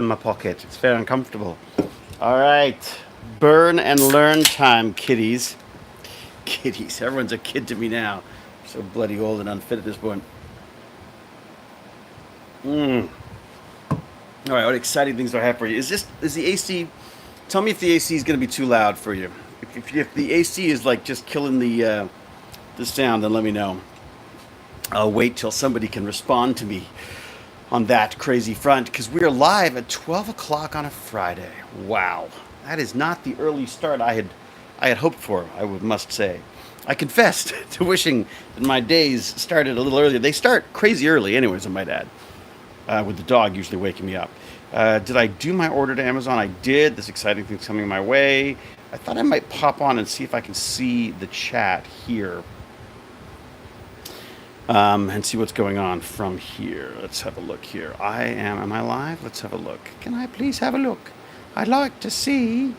in my pocket. It's very uncomfortable. All right. Burn and learn time, kiddies. Kiddies. Everyone's a kid to me now. I'm so bloody old and unfit at this point. All right, what exciting things do I have for you? Is the AC? Tell me if the AC is going to be too loud for you. If the AC is like just killing the sound, then let me know. I'll wait till somebody can respond to me on that crazy front because we are live at 12 o'clock on a Friday. Wow, that is not the early start I had hoped for. Must say, I confessed to wishing that my days started a little earlier. They start crazy early, anyways. I might add. With the dog usually waking me up. Did I do my order to Amazon? I did. This exciting thing's coming my way. I thought I might pop on and see if I can see the chat here. And see what's going on from here. Let's have a look here. Am I live? Let's have a look. Can I please have a look? I'd like to see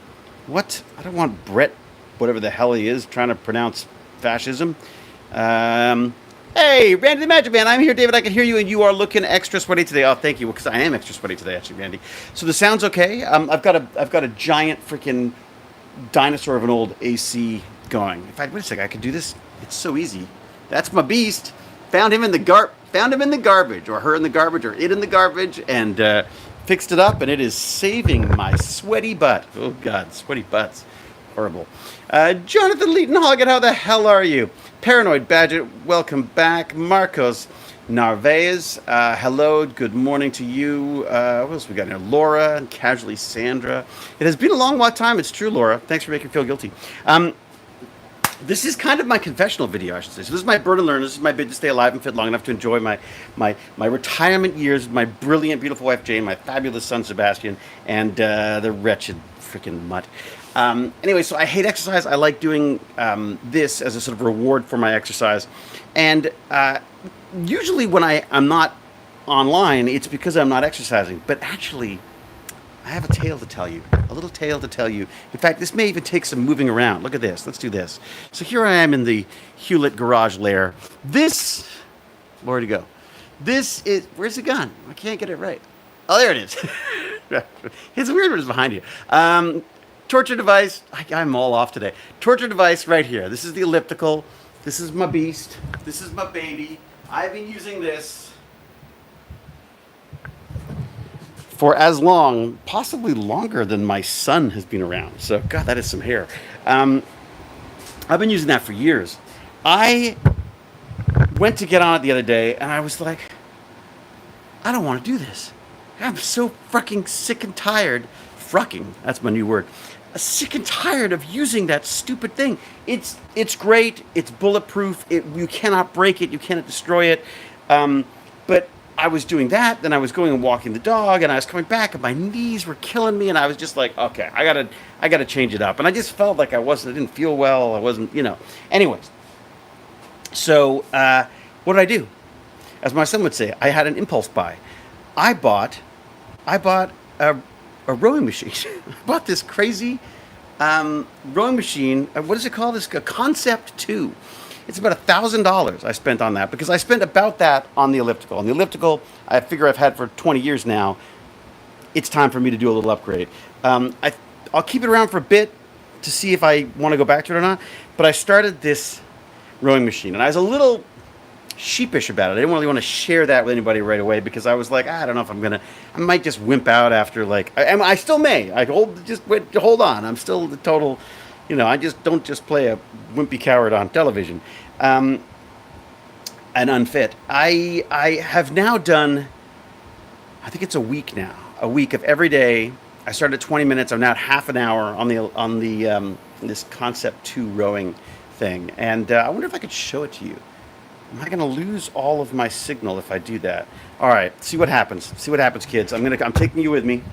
what, I don't want Brett, whatever the hell he is, trying to pronounce fascism. Hey, Randy the Magic Man, I'm here, David. I can hear you, and you are looking extra sweaty today. Oh, thank you, because I am extra sweaty today, actually, Randy. So the sound's okay. I've got a giant freaking dinosaur of an old AC going. In fact, wait a second, I could do this. It's so easy. That's my beast. Found him in the garbage, or her in the garbage, or it in the garbage, and fixed it up, and it is saving my sweaty butt. Oh God, sweaty butts, horrible. Jonathan Leeton-Hoggett, how the hell are you? Paranoid Badger, welcome back. Marcos Narvaez, hello, good morning to you. What else we got here? Laura and Casually Sandra. It has been a long time. It's true, Laura. Thanks for making me feel guilty. This is kind of my confessional video, I should say. So this is my burn and learn. This is my bid to stay alive and fit long enough to enjoy my retirement years with my brilliant, beautiful wife, Jane, my fabulous son, Sebastian, and the wretched freaking mutt. Anyway, so I hate exercise. I like doing this as a sort of reward for my exercise. And usually when I'm not online, it's because I'm not exercising. But actually, I have a tale to tell you, a little tale to tell you. In fact, this may even take some moving around. Look at this. Let's do this. So here I am in the Hewlett garage lair. Where'd it go? This is, where's it gone? I can't get it right. Oh, there it is. It's weird when it's behind you. Torture device. I'm all off today. Torture device right here. This is the elliptical. This is my beast. This is my baby. I've been using this for as long, possibly longer than my son has been around. So, God, that is some hair. I've been using that for years. I went to get on it the other day, and I was like, I don't want to do this. I'm so fucking sick and tired. Frucking, that's my new word. Sick and tired of using that stupid thing. It's great. It's bulletproof. You cannot break it. You cannot destroy it. But I was doing that, then I was going and walking the dog, and I was coming back, and my knees were killing me, and I was just like, okay, I gotta change it up. And I just felt like I didn't feel well. I wasn't, Anyways, so what did I do? As my son would say, I had an impulse buy. I bought a rowing machine. I bought this crazy rowing machine. What is it called? It's a Concept 2. It's about $1,000 I spent on that because I spent about that on the elliptical. On the elliptical, I figure I've had for 20 years now. It's time for me to do a little upgrade. I'll keep it around for a bit to see if I want to go back to it or not. But I started this rowing machine, and I was a little sheepish about it. I didn't really want to share that with anybody right away because I was like, I don't know if I might just wimp out after I still may. Hold on. I'm still the total. I just don't just play a wimpy coward on television, and unfit. I have now done, I think it's a week now, a week of every day. I started at 20 minutes. I'm now at half an hour on the this Concept 2 rowing thing, and I wonder if I could show it to you. Am I going to lose all of my signal if I do that? All right, see what happens. See what happens, kids. I'm taking you with me.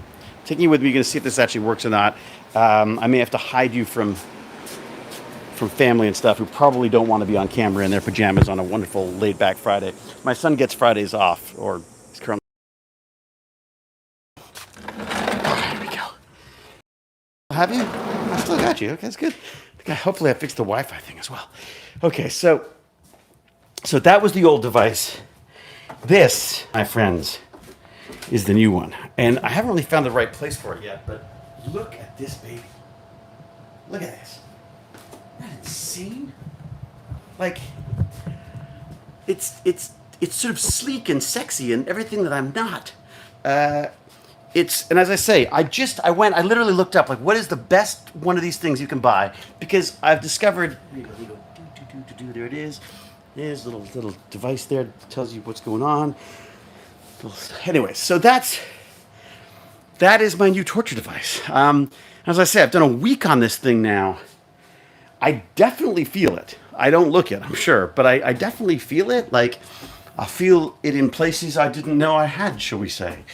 You're going to see if this actually works or not. I may have to hide you from family and stuff who probably don't want to be on camera in their pajamas on a wonderful laid-back Friday. My son gets Fridays off, or he's currently. There we go. Have you? I still got you. Okay, that's good. Hopefully I fixed the Wi-Fi thing as well. Okay, so that was the old device. This, my friends, is the new one. And I haven't really found the right place for it yet, but look at this baby. Look at this. Isn't that insane? Like, it's sort of sleek and sexy and everything that I'm not. And as I say, I literally looked up, like, what is the best one of these things you can buy? Because I've discovered, there it is. There's a little device there that tells you what's going on. Anyway, so that is my new torture device. As I say, I've done a week on this thing now. I definitely feel it. I don't look it, I'm sure, but I definitely feel it. Like, I feel it in places I didn't know I had, shall we say.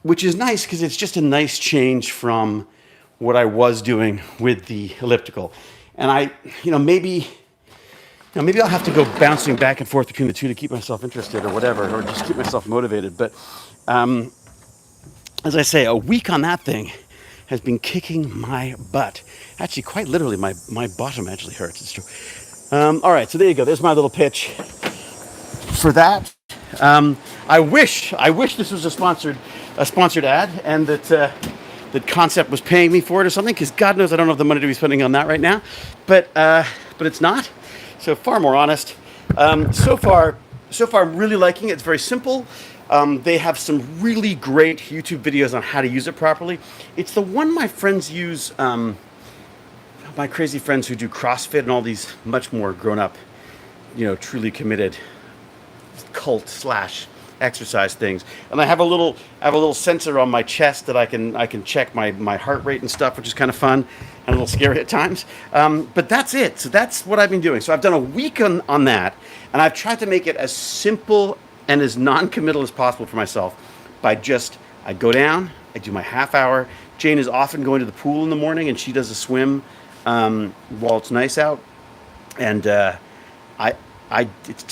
Which is nice because it's just a nice change from what I was doing with the elliptical. And maybe I'll have to go bouncing back and forth between the two to keep myself interested or whatever, or just keep myself motivated. But as I say, a week on that thing has been kicking my butt. Actually, quite literally, my bottom actually hurts. It's true. All right, so there you go. There's my little pitch for that. I wish this was a sponsored ad, and that Concept was paying me for it or something, because God knows I don't have the money to be spending on that right now. But it's not. So far more honest. So far I'm really liking it. It's very simple. They have some really great YouTube videos on how to use it properly. It's the one my friends use, my crazy friends who do CrossFit and all these much more grown up, truly committed cult / exercise things. And I have a little sensor on my chest that I can check my heart rate and stuff, which is kind of fun and a little scary at times. But that's it. So that's what I've been doing. So I've done a week on that, and I've tried to make it as simple and as non-committal as possible for myself I go down, I do my half hour. Jane is often going to the pool in the morning, and she does a swim while it's nice out. And to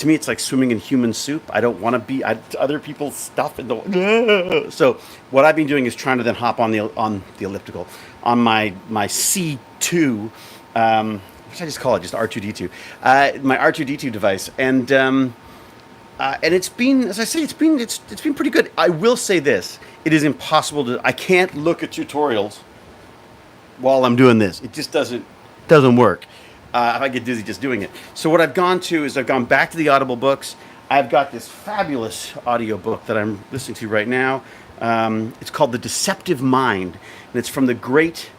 me, it's like swimming in human soup. I don't want to be other people's stuff in the. So what I've been doing is trying to then hop on the elliptical, on my C2, what should I just call it? Just R2D2, my R2D2 device, and it's been, as I say, it's been pretty good. I will say this: it is impossible I can't look at tutorials while I'm doing this. It just doesn't work. I get dizzy just doing it. So what I've gone back to the Audible books. I've got this fabulous audio book that I'm listening to right now. It's called The Deceptive Mind, and it's from the Great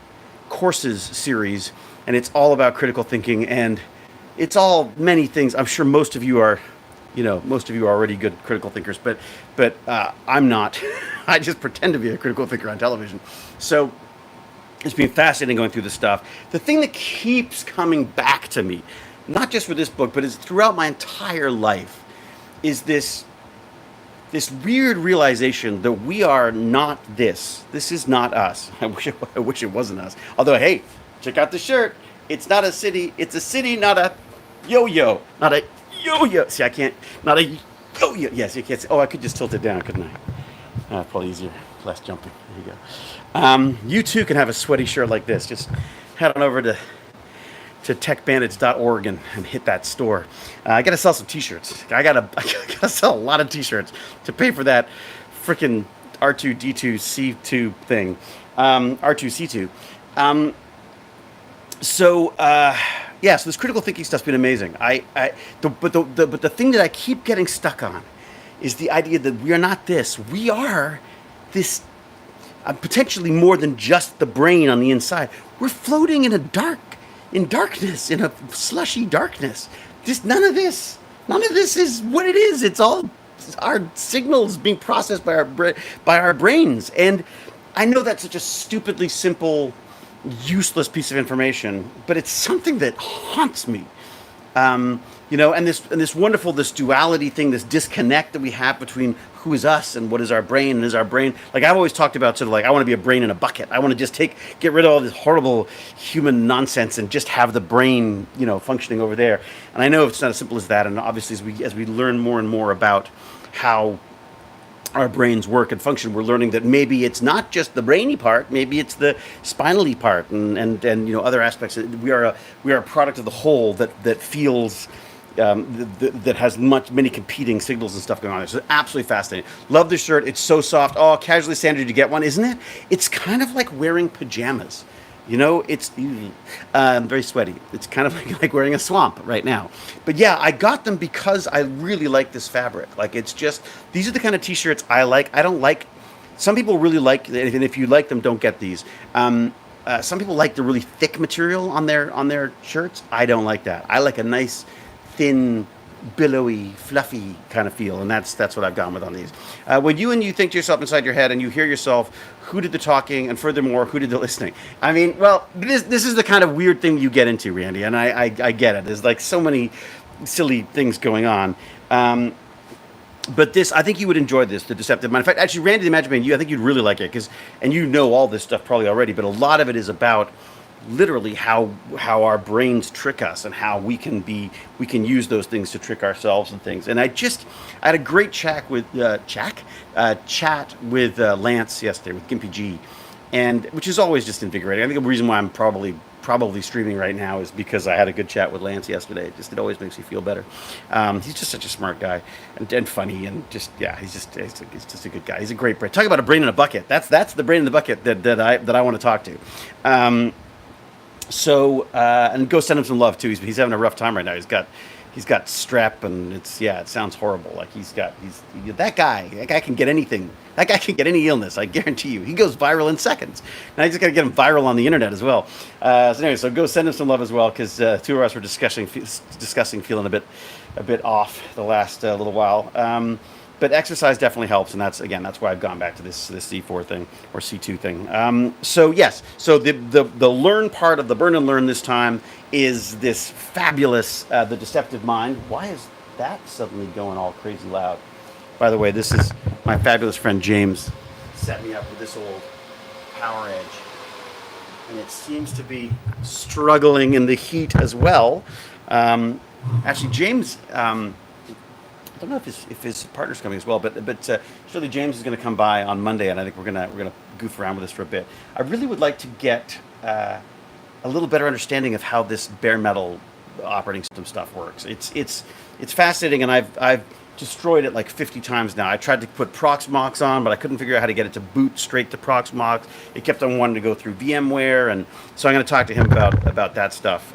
Courses series, and it's all about critical thinking, and it's all many things. I'm sure most of you are already good critical thinkers, but I'm not. I just pretend to be a critical thinker on television. So it's been fascinating going through this stuff. The thing that keeps coming back to me, not just for this book, but is throughout my entire life, is this weird realization that we are not this. This is not us. I wish it wasn't us. Although, hey, check out the shirt. It's not a city. It's a city, not a yo-yo. Not a yo-yo. See, I can't. Not a yo-yo. Yes, you can't see. Oh, I could just tilt it down, couldn't I? Probably easier. Less jumping. There you go. You too can have a sweaty shirt like this. Just head on over to techbandits.org and hit that store. I got to sell some t-shirts. I got to sell a lot of t-shirts to pay for that freaking R2D2C2 thing. R2C2. So this critical thinking stuff's been amazing. But the thing that I keep getting stuck on is the idea that we are not this. We are this. Potentially more than just the brain on the inside. We're floating in darkness, in a slushy darkness. None of this is what it is. It's all our signals being processed by our brains. And I know that's such a stupidly simple, useless piece of information, but it's something that haunts me. And this wonderful, this duality thing, this disconnect that we have between who is us and what is our brain, and is our brain, like I've always talked about, sort of like I want to be a brain in a bucket. I want to just get rid of all this horrible human nonsense and just have the brain, functioning over there. And I know it's not as simple as that. And obviously, as we learn more and more about how our brains work and function, we're learning that maybe it's not just the brainy part, maybe it's the spinally part and other aspects. We are a product of the whole that feels that has many competing signals and stuff going on there. So it's absolutely fascinating. Love the shirt. It's so soft. Oh, casually standard to get one, isn't it? It's kind of like wearing pajamas. You know, it's very sweaty. It's kind of like wearing a swamp right now. But yeah, I got them because I really like this fabric. Like, it's just, these are the kind of t-shirts I like. I don't like, some people really like, and if you like them, don't get these. Some people like the really thick material on their shirts. I don't like that. I like a nice, thin, billowy, fluffy kind of feel, and that's what I've gone with on these. When you think to yourself inside your head and you hear yourself, who did the talking, and furthermore, who did the listening? I mean, well, this is the kind of weird thing you get into, Randy, and I get it. There's like so many silly things going on. But this, I think you would enjoy this, the Deceptive Mind. In fact, actually, Randy the Magic Man, I think you'd really like it, and you know all this stuff probably already, but a lot of it is about literally how our brains trick us and how we can use those things to trick ourselves and things. And I had a great chat with chat with Lance yesterday with Gimpy G, and which is always just invigorating. I think the reason why I'm probably streaming right now is because I had a good chat with Lance yesterday. It always makes me feel better. He's just such a smart guy and funny, and just he's just a good guy. He's a great brain. Talk about a brain in a bucket. That's the brain in the bucket that I want to talk to. So and go send him some love too. He's having a rough time right now. He's got strep, and it sounds horrible. Like that guy can get anything. That guy can get any illness. I guarantee you. He goes viral in seconds. Now you just got to get him viral on the internet as well. So go send him some love as well, because two of us were discussing feeling a bit off the last little while. But exercise definitely helps, and that's why I've gone back to this C4 thing or C2 thing. So yes, so the learn part of the Burn and Learn this time is this fabulous the Deceptive Mind. Why is that suddenly going all crazy loud? By the way, this is my fabulous friend James set me up with this old Power Edge, and it seems to be struggling in the heat as well. Actually, James. I don't know if his partner's coming as well, but surely James is going to come by on Monday, and I think we're gonna goof around with this for a bit. I really would like to get a little better understanding of how this bare metal operating system stuff works. It's fascinating, and I've destroyed it like 50 times now. I tried to put Proxmox on, but I couldn't figure out how to get it to boot straight to Proxmox. It kept on wanting to go through VMware, and so I'm going to talk to him about that stuff.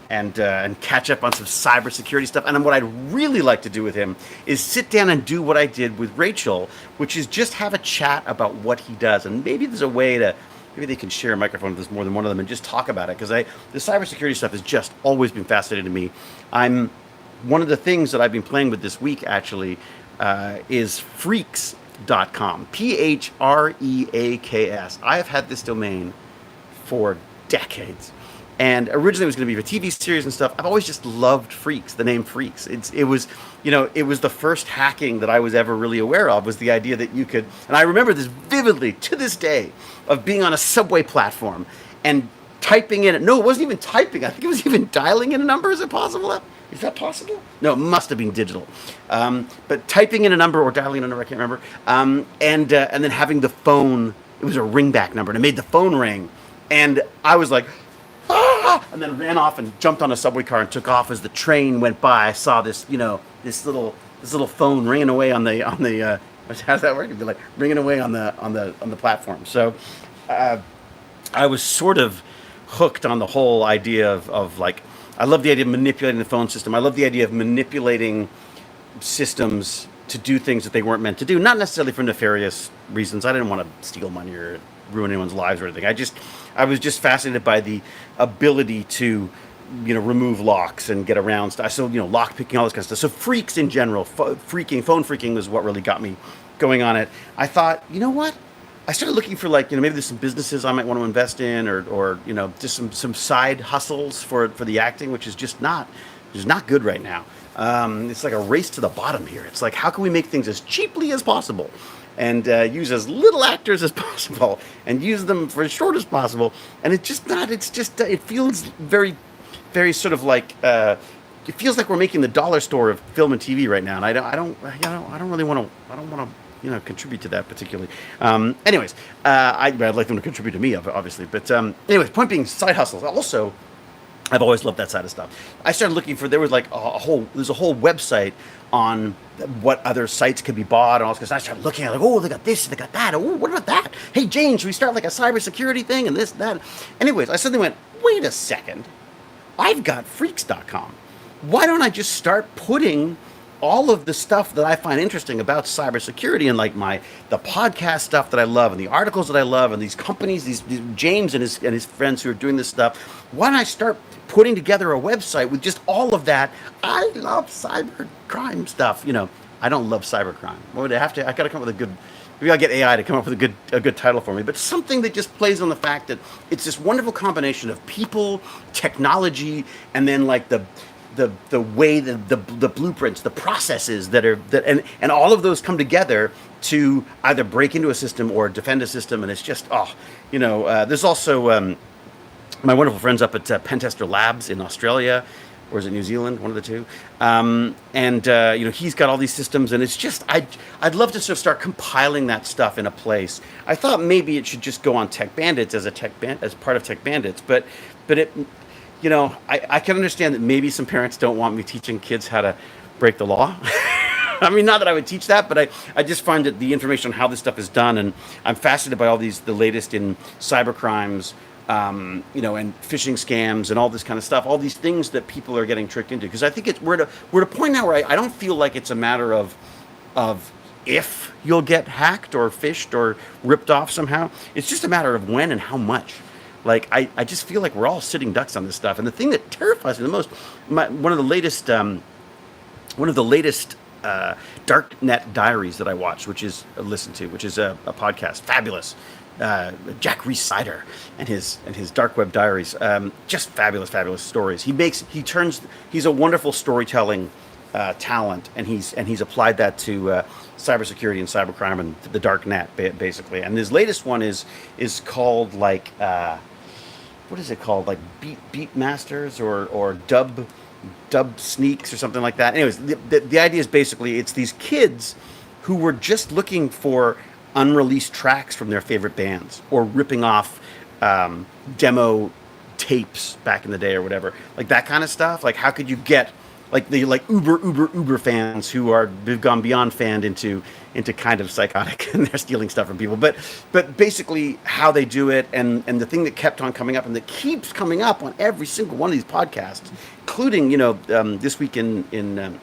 And catch up on some cybersecurity stuff. And what I'd really like to do with him is sit down and do what I did with Rachel, which is just have a chat about what he does. And maybe there's a way maybe they can share a microphone if there's more than one of them and just talk about it. Because the cybersecurity stuff has just always been fascinating to me. One of the things that I've been playing with this week, actually, is Phreaks.com. Phreaks. I have had this domain for decades. And originally it was going to be a TV series and stuff. I've always just loved Phreaks, the name Phreaks. It was the first hacking that I was ever really aware of, was the idea that you could, and I remember this vividly to this day, of being on a subway platform and typing in, no, it wasn't even typing. I think it was even dialing in a number. Is it possible? Is that possible? No, it must have been digital. But typing in a number or dialing in a number, I can't remember. And then having the phone, it was a ringback number, and it made the phone ring. And I was like, and then ran off and jumped on a subway car and took off. As the train went by, I saw this little phone ringing away on the how's that work? It'd be like ringing away on the platform. So I was sort of hooked on the whole idea of like, I love the idea of manipulating the phone system. I love the idea of manipulating systems to do things that they weren't meant to do, not necessarily for nefarious reasons. I didn't want to steal money or ruin anyone's lives or anything. I was just fascinated by the ability to, remove locks and get around stuff. So, lock picking, all this kind of stuff. So Phreaks in general, phone phreaking was what really got me going on it. I thought, you know what? I started looking for maybe there's some businesses I might want to invest in, or just some side hustles for the acting, which is just not good right now. It's like a race to the bottom here. It's like, how can we make things as cheaply as possible? And use as little actors as possible, and use them for as short as possible. And it feels very, very sort of like it feels like we're making the dollar store of film and TV right now. And I don't really want to contribute to that particularly. I'd like them to contribute to me, obviously. But anyways, point being, side hustles. Also, I've always loved that side of stuff. I started looking for, there was like there's a whole website on what other sites could be bought and all this. Because I started looking at like, oh, they got this, they got that. Oh, what about that? Hey, Jane, should we start like a cybersecurity thing and this, that? Anyways, I suddenly went, wait a second. I've got freaks.com. Why don't I just start putting all of the stuff that I find interesting about cybersecurity and like the podcast stuff that I love and the articles that I love and these companies, these James and his friends who are doing this stuff. Why don't I start putting together a website with just all of that? I love cyber crime stuff. I don't love cyber crime. What would I have to? I got to come up with a good. Maybe I'll get AI to come up with a good title for me, but something that just plays on the fact that it's this wonderful combination of people, technology, and then like the way the blueprints, the processes and all of those come together to either break into a system or defend a system, and it's just there's also my wonderful friends up at Pentester Labs in Australia, or is it New Zealand? One of the two. He's got all these systems, and it's just I'd love to sort of start compiling that stuff in a place. I thought maybe it should just go on Tech Bandits as part of Tech Bandits, but it. I can understand that maybe some parents don't want me teaching kids how to break the law. I mean, not that I would teach that, but I just find that the information on how this stuff is done, and I'm fascinated by the latest in cyber crimes, and phishing scams and all this kind of stuff, all these things that people are getting tricked into. Because I think we're at a point now where I don't feel like it's a matter of if you'll get hacked or phished or ripped off somehow. It's just a matter of when and how much. Like, I just feel like we're all sitting ducks on this stuff. And the thing that terrifies me the most, one of the latest Darknet Diaries that I watched, which is a podcast, fabulous. Jack Reese-Sider and his dark web diaries, just fabulous stories. He's a wonderful storytelling talent, and he's applied that to cybersecurity and cybercrime and the dark net basically. And his latest one is called like what is it called, like beat masters or dub sneaks or something like that. Anyways, the idea is basically it's these kids who were just looking for unreleased tracks from their favorite bands or ripping off demo tapes back in the day or whatever, like that kind of stuff. Like, how could you get like the uber fans who've gone beyond fanned into kind of psychotic and they're stealing stuff from people, but basically how they do it, and the thing that kept on coming up and that keeps coming up on every single one of these podcasts, including this week in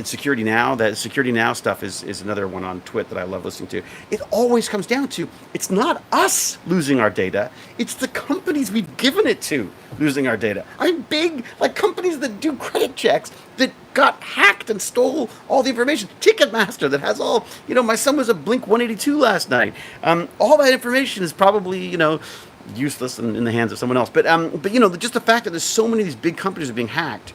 Security Now. That Security Now stuff is another one on Twit that I love listening to. It always comes down to, it's not us losing our data, it's the companies we've given it to losing our data. I mean, big, like, companies that do credit checks that got hacked and stole all the information. Ticketmaster that has all, my son was at Blink 182 last night. All that information is probably, useless in the hands of someone else. But just the fact that there's so many of these big companies are being hacked,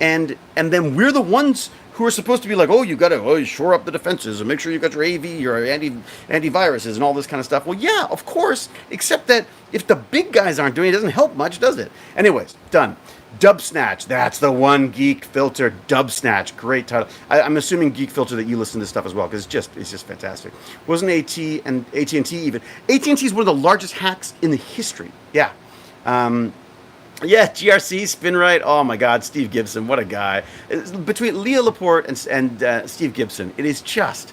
and then we're the ones who are supposed to be like, oh, you got to shore up the defenses and make sure you got your AV, your antiviruses and all this kind of stuff. Well, yeah, of course, except that if the big guys aren't doing it, it doesn't help much, does it? Anyways, done. Dub Snatch, that's the one Geek Filter. Dub Snatch, great title. I'm assuming Geek Filter that you listen to this stuff as well, because it's just fantastic. Wasn't AT&T even? AT&T is one of the largest hacks in the history. Yeah. Yeah, GRC, Spinrite. Oh my God, Steve Gibson, what a guy! Between Leo Laporte and Steve Gibson, it is just,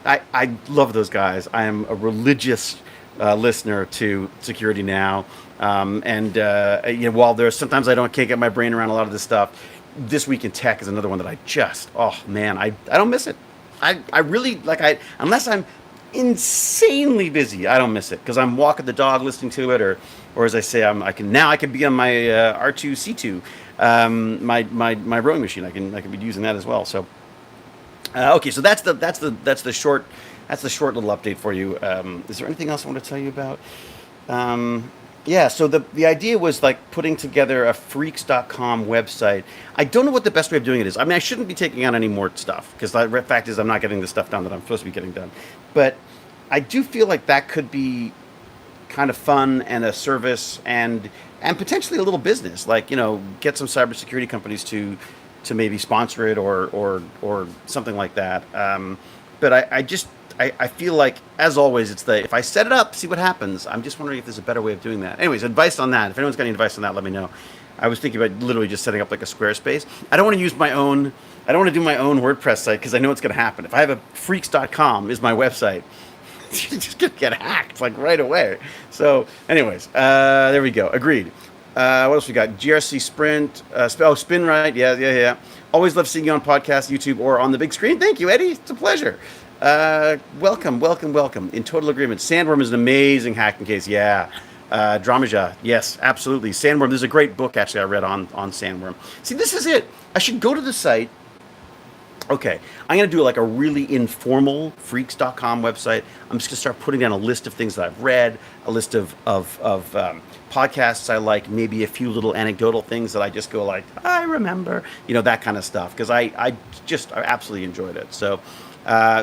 I love those guys. I am a religious listener to Security Now, while sometimes I can't get my brain around a lot of this stuff. This Week in Tech is another one that I don't miss it. I really unless I'm insanely busy, I don't miss it, because I'm walking the dog listening to it, or as I say, I can be on my R2C2, my rowing machine. I can be using that as well. So okay, so that's the short little update for you. Is there anything else I want to tell you about? Yeah, so the idea was like putting together a freaks.com website. I don't know what the best way of doing it is. I mean, I shouldn't be taking on any more stuff, because the fact is I'm not getting the stuff done that I'm supposed to be getting done. But I do feel like that could be kind of fun and a service and potentially a little business. Like, get some cybersecurity companies to maybe sponsor it or something like that. But I feel like, as always, it's if I set it up, see what happens. I'm just wondering if there's a better way of doing that. Anyways, advice on that. If anyone's got any advice on that, let me know. I was thinking about literally just setting up like a Squarespace. I don't want to use my own. I don't want to do my own WordPress site because I know it's going to happen. If I have a freaks.com is my website, it's just going to get hacked like right away. So, anyways, there we go. Agreed. What else we got? GRC Sprint. Spin Right. Yeah. Always love seeing you on podcast, YouTube, or on the big screen. Thank you, Eddie. It's a pleasure. Welcome. In total agreement. Sandworm is an amazing hacking case. Yeah. Dramaja. Yes, absolutely. Sandworm. There's a great book actually I read on Sandworm. See, this is it. I should go to the site. Okay, I'm going to do like a really informal freaks.com website. I'm just going to start putting down a list of things that I've read, a list of podcasts I like, maybe a few little anecdotal things that I just go like, I remember, that kind of stuff, because I absolutely enjoyed it. So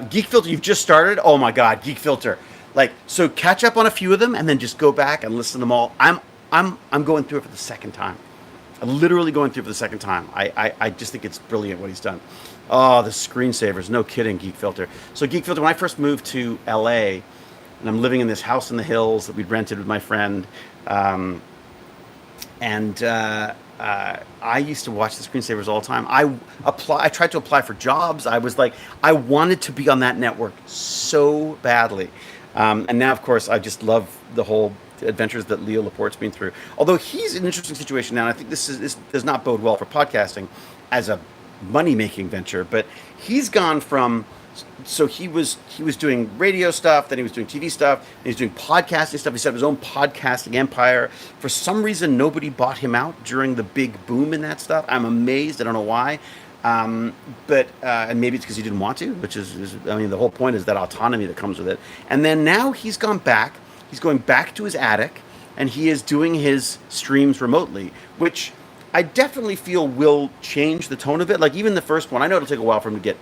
Geek Filter, you've just started? Oh my God, Geek Filter. So catch up on a few of them and then just go back and listen to them all. I'm going through it for the second time. I'm literally going through it for the second time. I just think it's brilliant what he's done. Oh, the screensavers. No kidding, Geek Filter. So Geek Filter, when I first moved to LA, and I'm living in this house in the hills that we'd rented with my friend, I used to watch the screensavers all the time. I tried to apply for jobs. I was like, I wanted to be on that network so badly. And now, of course, I just love the whole adventures that Leo Laporte's been through. Although he's in an interesting situation now, and I think this does not bode well for podcasting as a money-making venture, but he's gone from, so he was doing radio stuff, then he was doing TV stuff, and he's doing podcasting stuff. He set up his own podcasting empire. For some reason, nobody bought him out during the big boom in that stuff. I'm amazed. I don't know why. But maybe it's because he didn't want to, which is, I mean, the whole point is that autonomy that comes with it. And then now he's going back to his attic, and he is doing his streams remotely, which I definitely feel will change the tone of it. Like even the first one, I know it'll take a while for him to get,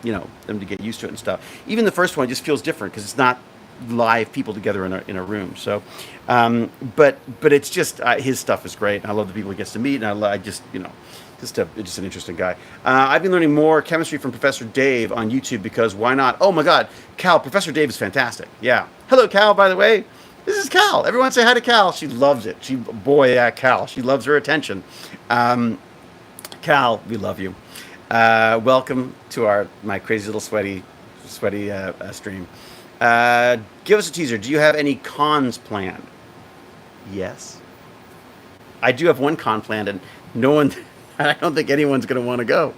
them to get used to it and stuff. Even the first one just feels different because it's not live people together in a room. So, but it's just his stuff is great. I love the people he gets to meet, and I just just an interesting guy. I've been learning more chemistry from Professor Dave on YouTube because why not? Oh my God, Cal, Professor Dave is fantastic. Yeah, hello Cal, by the way. This is Cal. Everyone say hi to Cal. She loves it. Cal. She loves her attention. Cal, we love you. Welcome to my crazy little sweaty stream. Give us a teaser. Do you have any cons planned? Yes. I do have one con planned, and I don't think anyone's going to want to go.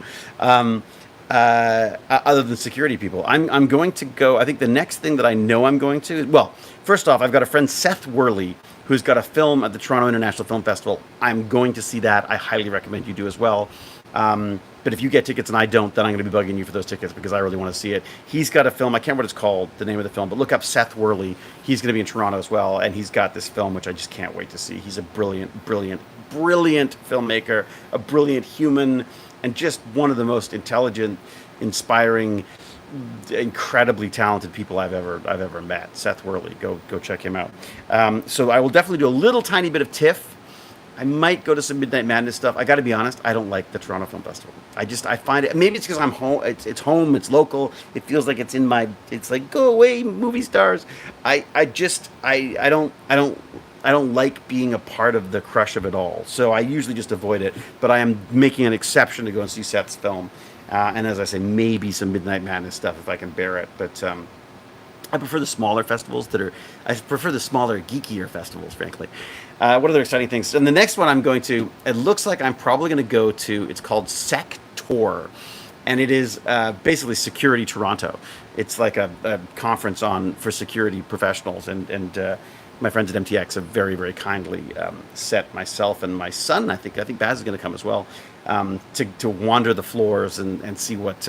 Other than security people. I'm going to go, I think the next thing that I know I'm going to, well, first off, I've got a friend, Seth Worley, who's got a film at the Toronto International Film Festival. I'm going to see that. I highly recommend you do as well. But if you get tickets and I don't, then I'm going to be bugging you for those tickets because I really want to see it. He's got a film, I can't remember what it's called, the name of the film, but look up Seth Worley. He's going to be in Toronto as well, and he's got this film, which I just can't wait to see. He's a brilliant filmmaker, a brilliant human, and just one of the most intelligent, inspiring, incredibly talented people I've ever met. Seth Worley, go check him out. So I will definitely do a little tiny bit of TIFF. I might go to some Midnight Madness stuff. I got to be honest, I don't like the Toronto Film Festival. I find it, maybe it's because I'm home. It's home. It's local. It feels like it's in my. It's like go away, movie stars. I don't like being a part of the crush of it all. So I usually just avoid it. But I am making an exception to go and see Seth's film. And as I say, maybe some Midnight Madness stuff if I can bear it. But I prefer the smaller festivals I prefer the smaller, geekier festivals, frankly. What other exciting things? And the next one I'm going to, it looks like I'm probably going to go to, it's called Sector. And it is basically Security Toronto. It's like a conference for security professionals. And my friends at MTX have very, very kindly set myself and my son, I think Baz is going to come as well, to wander the floors and see what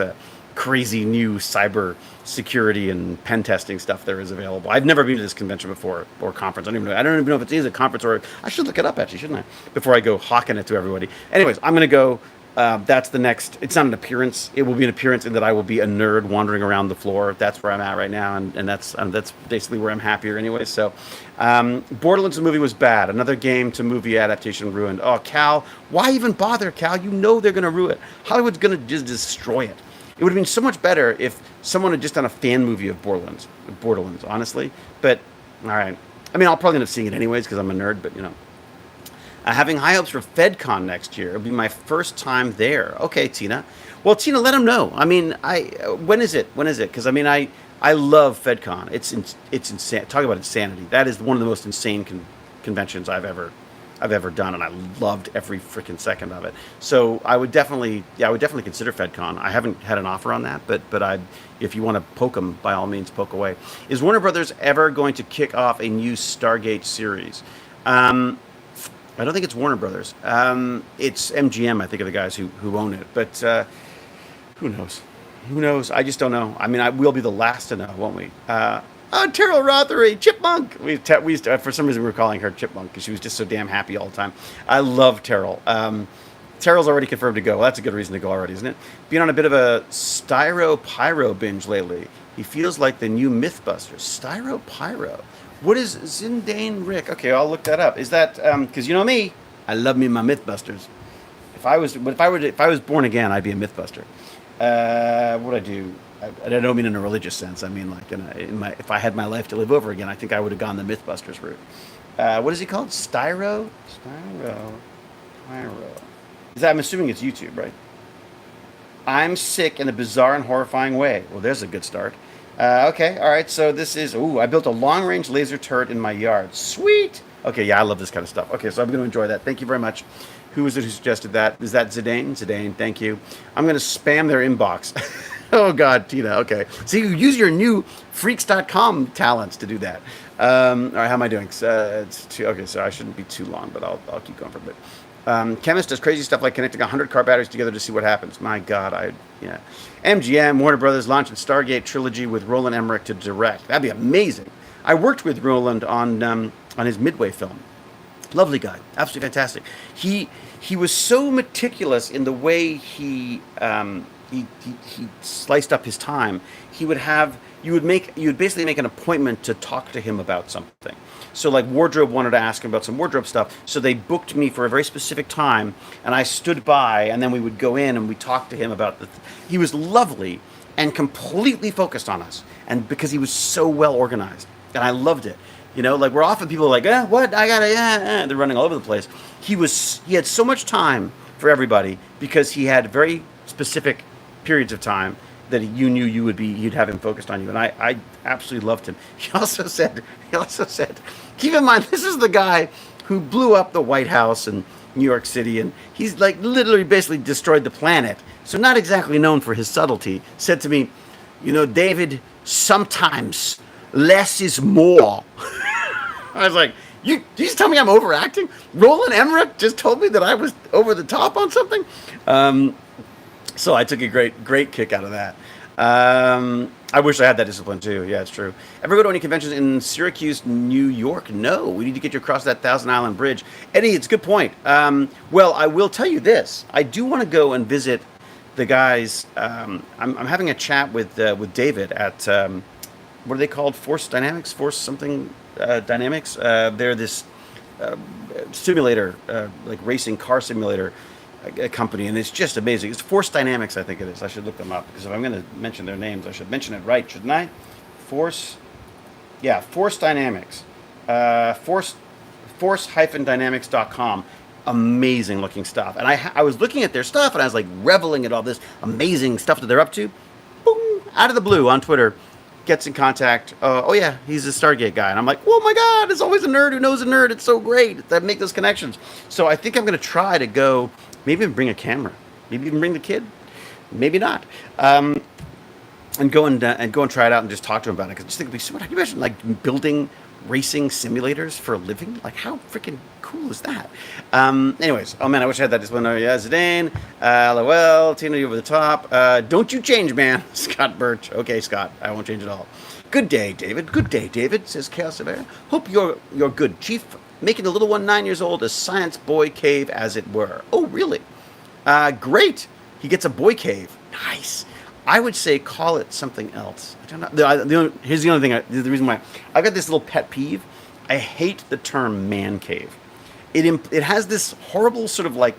crazy new cyber security and pen testing stuff there is available. I've never been to this convention before or conference. I don't even know if it is a conference or I should look it up actually, shouldn't I? Before I go hawking it to everybody. Anyways, I'm going to go. That's the next. It's not an appearance. It will be an appearance in that I will be a nerd wandering around the floor. That's where I'm at right now, and that's basically where I'm happier anyway. So, Borderlands the movie was bad. Another game to movie adaptation ruined. Oh, Cal, why even bother, Cal? You know they're going to ruin it. Hollywood's going to just destroy it. It would have been so much better if someone had just done a fan movie of Borderlands, honestly. But all right, I mean, I'll probably end up seeing it anyways because I'm a nerd. But having high hopes for FedCon next year. It'll be my first time there. Okay, Tina. Well, Tina, let them know. I mean, when is it? When is it? Because I mean, I love FedCon. It's insane. Talk about insanity. That is one of the most insane conventions I've ever done, and I loved every freaking second of it. So I would definitely consider FedCon. I haven't had an offer on that, but if you want to poke them, by all means, poke away. Is Warner Brothers ever going to kick off a new Stargate series? I don't think it's Warner Brothers. It's MGM, I think, are the guys who own it. But who knows? Who knows? I just don't know. I mean, we'll be the last to know, won't we? Terrell Rothery, Chipmunk. We used to, for some reason we were calling her Chipmunk because she was just so damn happy all the time. I love Terrell. Terrell's already confirmed to go. Well, that's a good reason to go already, isn't it? Been on a bit of a Styro Pyro binge lately. He feels like the new Mythbusters. Styro Pyro. What is Zindane Rick? Okay, I'll look that up. Is that because you know me? I love me my Mythbusters. If I was born again, I'd be a Mythbuster. What would I do? I don't mean in a religious sense. I mean like if I had my life to live over again, I think I would have gone the Mythbusters route. What is he called? Styro. I'm assuming it's YouTube, right? I'm sick in a bizarre and horrifying way. Well, there's a good start. Okay, all right. So this is. Ooh, I built a long-range laser turret in my yard. Sweet. Okay, yeah, I love this kind of stuff. Okay, so I'm going to enjoy that. Thank you very much. Who was it who suggested that? Is that Zidane? Zidane, thank you. I'm going to spam their inbox. Oh, God, Tina. Okay. So you use your new Freaks.com talents to do that. All right, how am I doing? Okay, so I shouldn't be too long, but I'll keep going for a bit. Chemist does crazy stuff like connecting 100 car batteries together to see what happens. My God, yeah. MGM, Warner Brothers launching Stargate trilogy with Roland Emmerich to direct. That'd be amazing. I worked with Roland on his Midway film. Lovely guy, absolutely fantastic. He was so meticulous in the way he sliced up his time. You would basically make an appointment to talk to him about something. So like wardrobe wanted to ask him about some wardrobe stuff, so they booked me for a very specific time, and I stood by, and then we would go in and we talked to him about he was lovely and completely focused on us, and because he was so well organized, and I loved it. Like we're often people are like, what? I gotta, they're running all over the place. He had so much time for everybody because he had very specific periods of time that you knew you'd have him focused on you, and I absolutely loved him. He also said, keep in mind, this is the guy who blew up the White House in New York City, and he's like literally basically destroyed the planet. So not exactly known for his subtlety. Said to me, David, sometimes less is more. I was like, you just tell me I'm overacting? Roland Emmerich just told me that I was over the top on something? So I took a great kick out of that. I wish I had that discipline too. Yeah, it's true. Ever go to any conventions in Syracuse, New York? No. We need to get you across that Thousand Island Bridge. Eddie, it's a good point. Well, I will tell you this. I do want to go and visit the guys. I'm having a chat with David at, what are they called? Force Dynamics? Force something Dynamics? They're this simulator, like racing car simulator company, and it's just amazing. It's Force Dynamics, I think it is. I should look them up, because if I'm going to mention their names, I should mention it right, shouldn't I? Force Dynamics. Force-dynamics.com. Amazing looking stuff. And I was looking at their stuff, and I was like reveling at all this amazing stuff that they're up to. Boom! Out of the blue on Twitter, gets in contact. Oh yeah, he's a Stargate guy. And I'm like, oh my God, it's always a nerd who knows a nerd. It's so great that make those connections. So I think I'm going to try to go. Maybe even bring a camera. Maybe even bring the kid. Maybe not. And go and try it out and just talk to him about it. Because I just think it'd be so much. Can you imagine like building racing simulators for a living? Like how freaking cool is that? Anyways, oh man, I wish I had that discipline. Yeah, Zidane. LOL. Tina, you over the top. Don't you change, man. Scott Birch. Okay, Scott, I won't change at all. Good day, David. Good day, David. Says Chaos Surveyor. Hope you're good, Chief. Making the little one 9 years old a science boy cave, as it were. Oh, really? Great. He gets a boy cave. Nice. I would say call it something else. I don't know. Here's the only thing. The reason why I've got this little pet peeve. I hate the term man cave. It has this horrible sort of like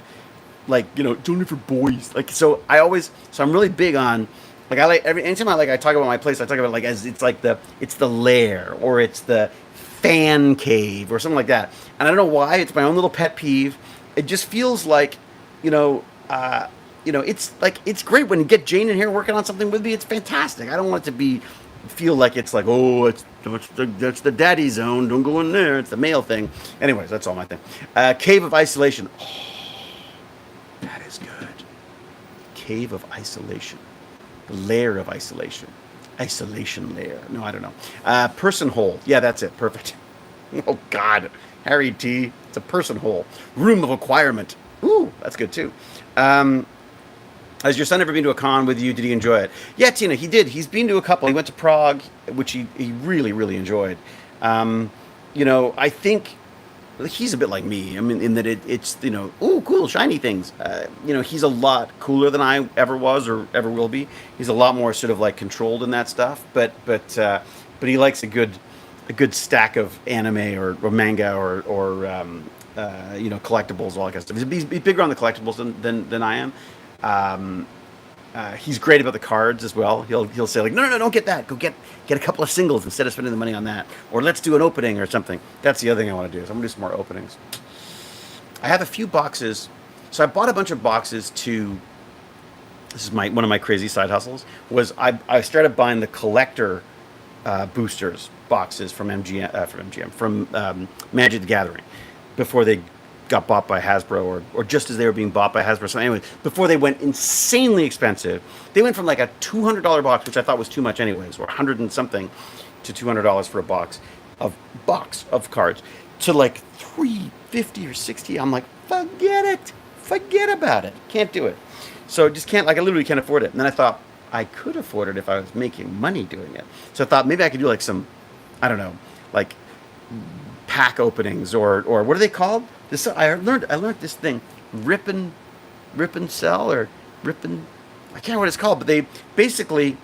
only for boys. So I'm really big on Like I like anytime I talk about my place, I talk about it like as it's the lair or it's the fan cave or something like that. And I don't know why. It's my own little pet peeve. It just feels like, you know, it's like it's great when you get Jane in here working on something with me. It's fantastic. I don't want it to be feel like it's like, oh, that's the daddy zone. Don't go in there. It's the male thing. Anyways, that's all my thing. Cave of isolation. Oh, that is good. Cave of isolation. The layer of isolation. Isolation layer. No, I don't know. Person hole. Yeah, that's it. Perfect. Oh, God. Harry T. It's a person hole. Room of acquirement. Ooh, that's good too. Has your son ever been to a con with you? Did he enjoy it? Yeah, Tina, he did. He's been to a couple. He went to Prague, which he really, really enjoyed. I think he's a bit like me. I mean, in that it's, ooh, cool, shiny things. He's a lot cooler than I ever was or ever will be. He's a lot more sort of like controlled in that stuff. But he likes a good stack of anime or manga or collectibles, all that kind of stuff. He's bigger on the collectibles than I am. He's great about the cards as well. He'll say like, no, don't get that. Go get a couple of singles instead of spending the money on that. Or let's do an opening or something. That's the other thing I want to do. So I'm gonna do some more openings. I have a few boxes. So I bought a bunch of boxes to. This is one of my crazy side hustles. Was I started buying the collector boosters boxes from Magic the Gathering before they got bought by Hasbro or just as they were being bought by Hasbro. So anyway, before they went insanely expensive, they went from like a $200 box, which I thought was too much anyways, or 100 and something to $200 for a box of cards to like 350 or 60. I'm like, forget about it. Can't do it. So just can't, like I literally can't afford it. And then I thought I could afford it if I was making money doing it. So I thought maybe I could do like some, I don't know, like pack openings or what are they called? This I learned this thing, rip and sell or rip and I can't remember what it's called, but they basically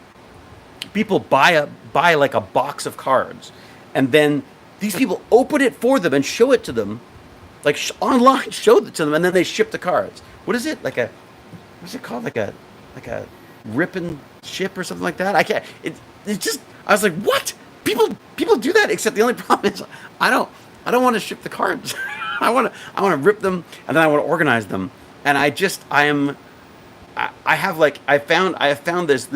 people buy like a box of cards, and then these people open it for them and show it to them, like online, show it to them, and then they ship the cards. What is it like a? What's it called? Like a rip and ship or something like that? I can't. It just I was like, what? People do that, except the only problem is I don't want to ship the cards. I want to rip them and then I want to organize them. And I have found there's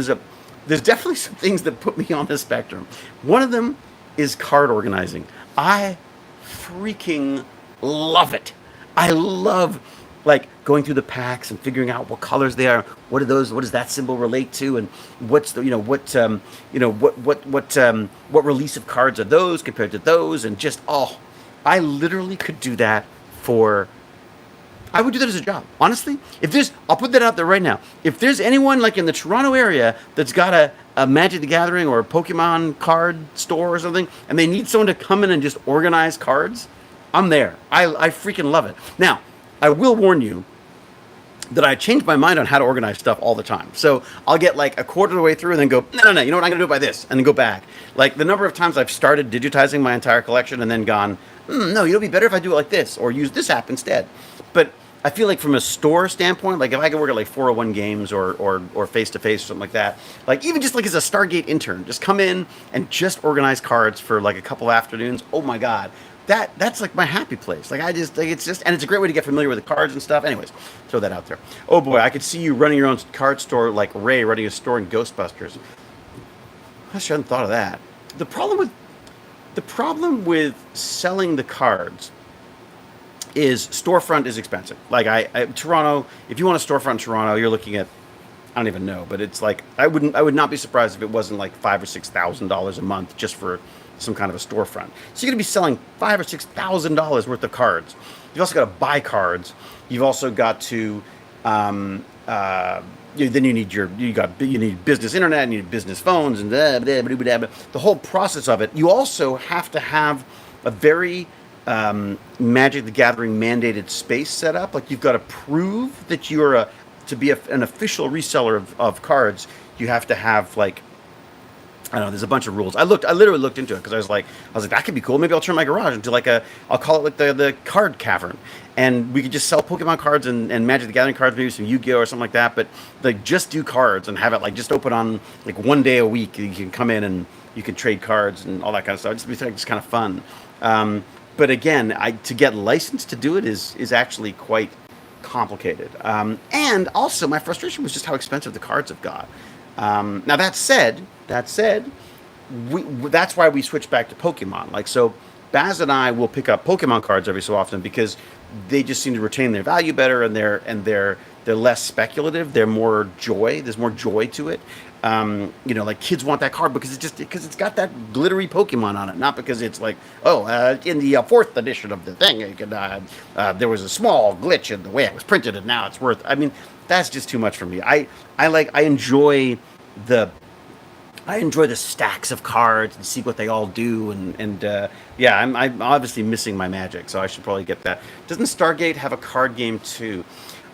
definitely some things that put me on the spectrum. One of them is card organizing. I freaking love it. I love like going through the packs and figuring out what colors they are. What are those? What does that symbol relate to? And what's the what release of cards are those compared to those? And just I literally could do that I would do that as a job. Honestly, I'll put that out there right now. If there's anyone like in the Toronto area that's got a Magic the Gathering or a Pokemon card store or something, and they need someone to come in and just organize cards, I'm there. I freaking love it. Now, I will warn you that I change my mind on how to organize stuff all the time. So I'll get like a quarter of the way through and then go, no, you know what, I'm going to do it by this, and then go back. Like the number of times I've started digitizing my entire collection and then gone, no, it'll be better if I do it like this or use this app instead. But I feel like from a store standpoint, like if I could work at like 401 Games or face-to-face or something like that, like even just like as a Stargate intern, just come in and just organize cards for like a couple afternoons. Oh my God. That's like my happy place. Like it's a great way to get familiar with the cards and stuff. Anyways, throw that out there. Oh boy, I could see you running your own card store like Ray running a store in Ghostbusters. I hadn't thought of that. The problem with selling the cards is storefront is expensive. Like Toronto, if you want a storefront in Toronto, you're looking at, I don't even know, but it's like I would not be surprised if it wasn't like $5,000 or $6,000 a month just for some kind of a storefront. So you're gonna be selling $5,000 or $6,000 worth of cards. You've also got to buy cards. You've also got to then you need business internet, you need business phones, and the whole process of it. You also have to have a very Magic the Gathering mandated space set up. Like you've got to prove that you're to be an official reseller of cards. You have to have like I don't know. There's a bunch of rules. I literally looked into it because I was like, that could be cool. Maybe I'll turn my garage into like I'll call it like the card cavern, and we could just sell Pokemon cards and Magic the Gathering cards, maybe some Yu-Gi-Oh or something like that. But like, just do cards and have it like just open on like one day a week. You can come in and you can trade cards and all that kind of stuff. Just be like, just kind of fun. But again, to get licensed to do it is actually quite complicated. And also, my frustration was just how expensive the cards have got. Now that said, that's why we switched back to Pokemon. Like so, Baz and I will pick up Pokemon cards every so often because they just seem to retain their value better, and they're less speculative. They're more joy. There's more joy to it. Like kids want that card because it's got that glittery Pokemon on it, not because it's like, oh, in the fourth edition of the thing, there was a small glitch in the way it was printed, and now it's worth. I mean, that's just too much for me. I enjoy the stacks of cards and see what they all do, and yeah, I'm obviously missing my Magic, so I should probably get that. Doesn't Stargate have a card game too?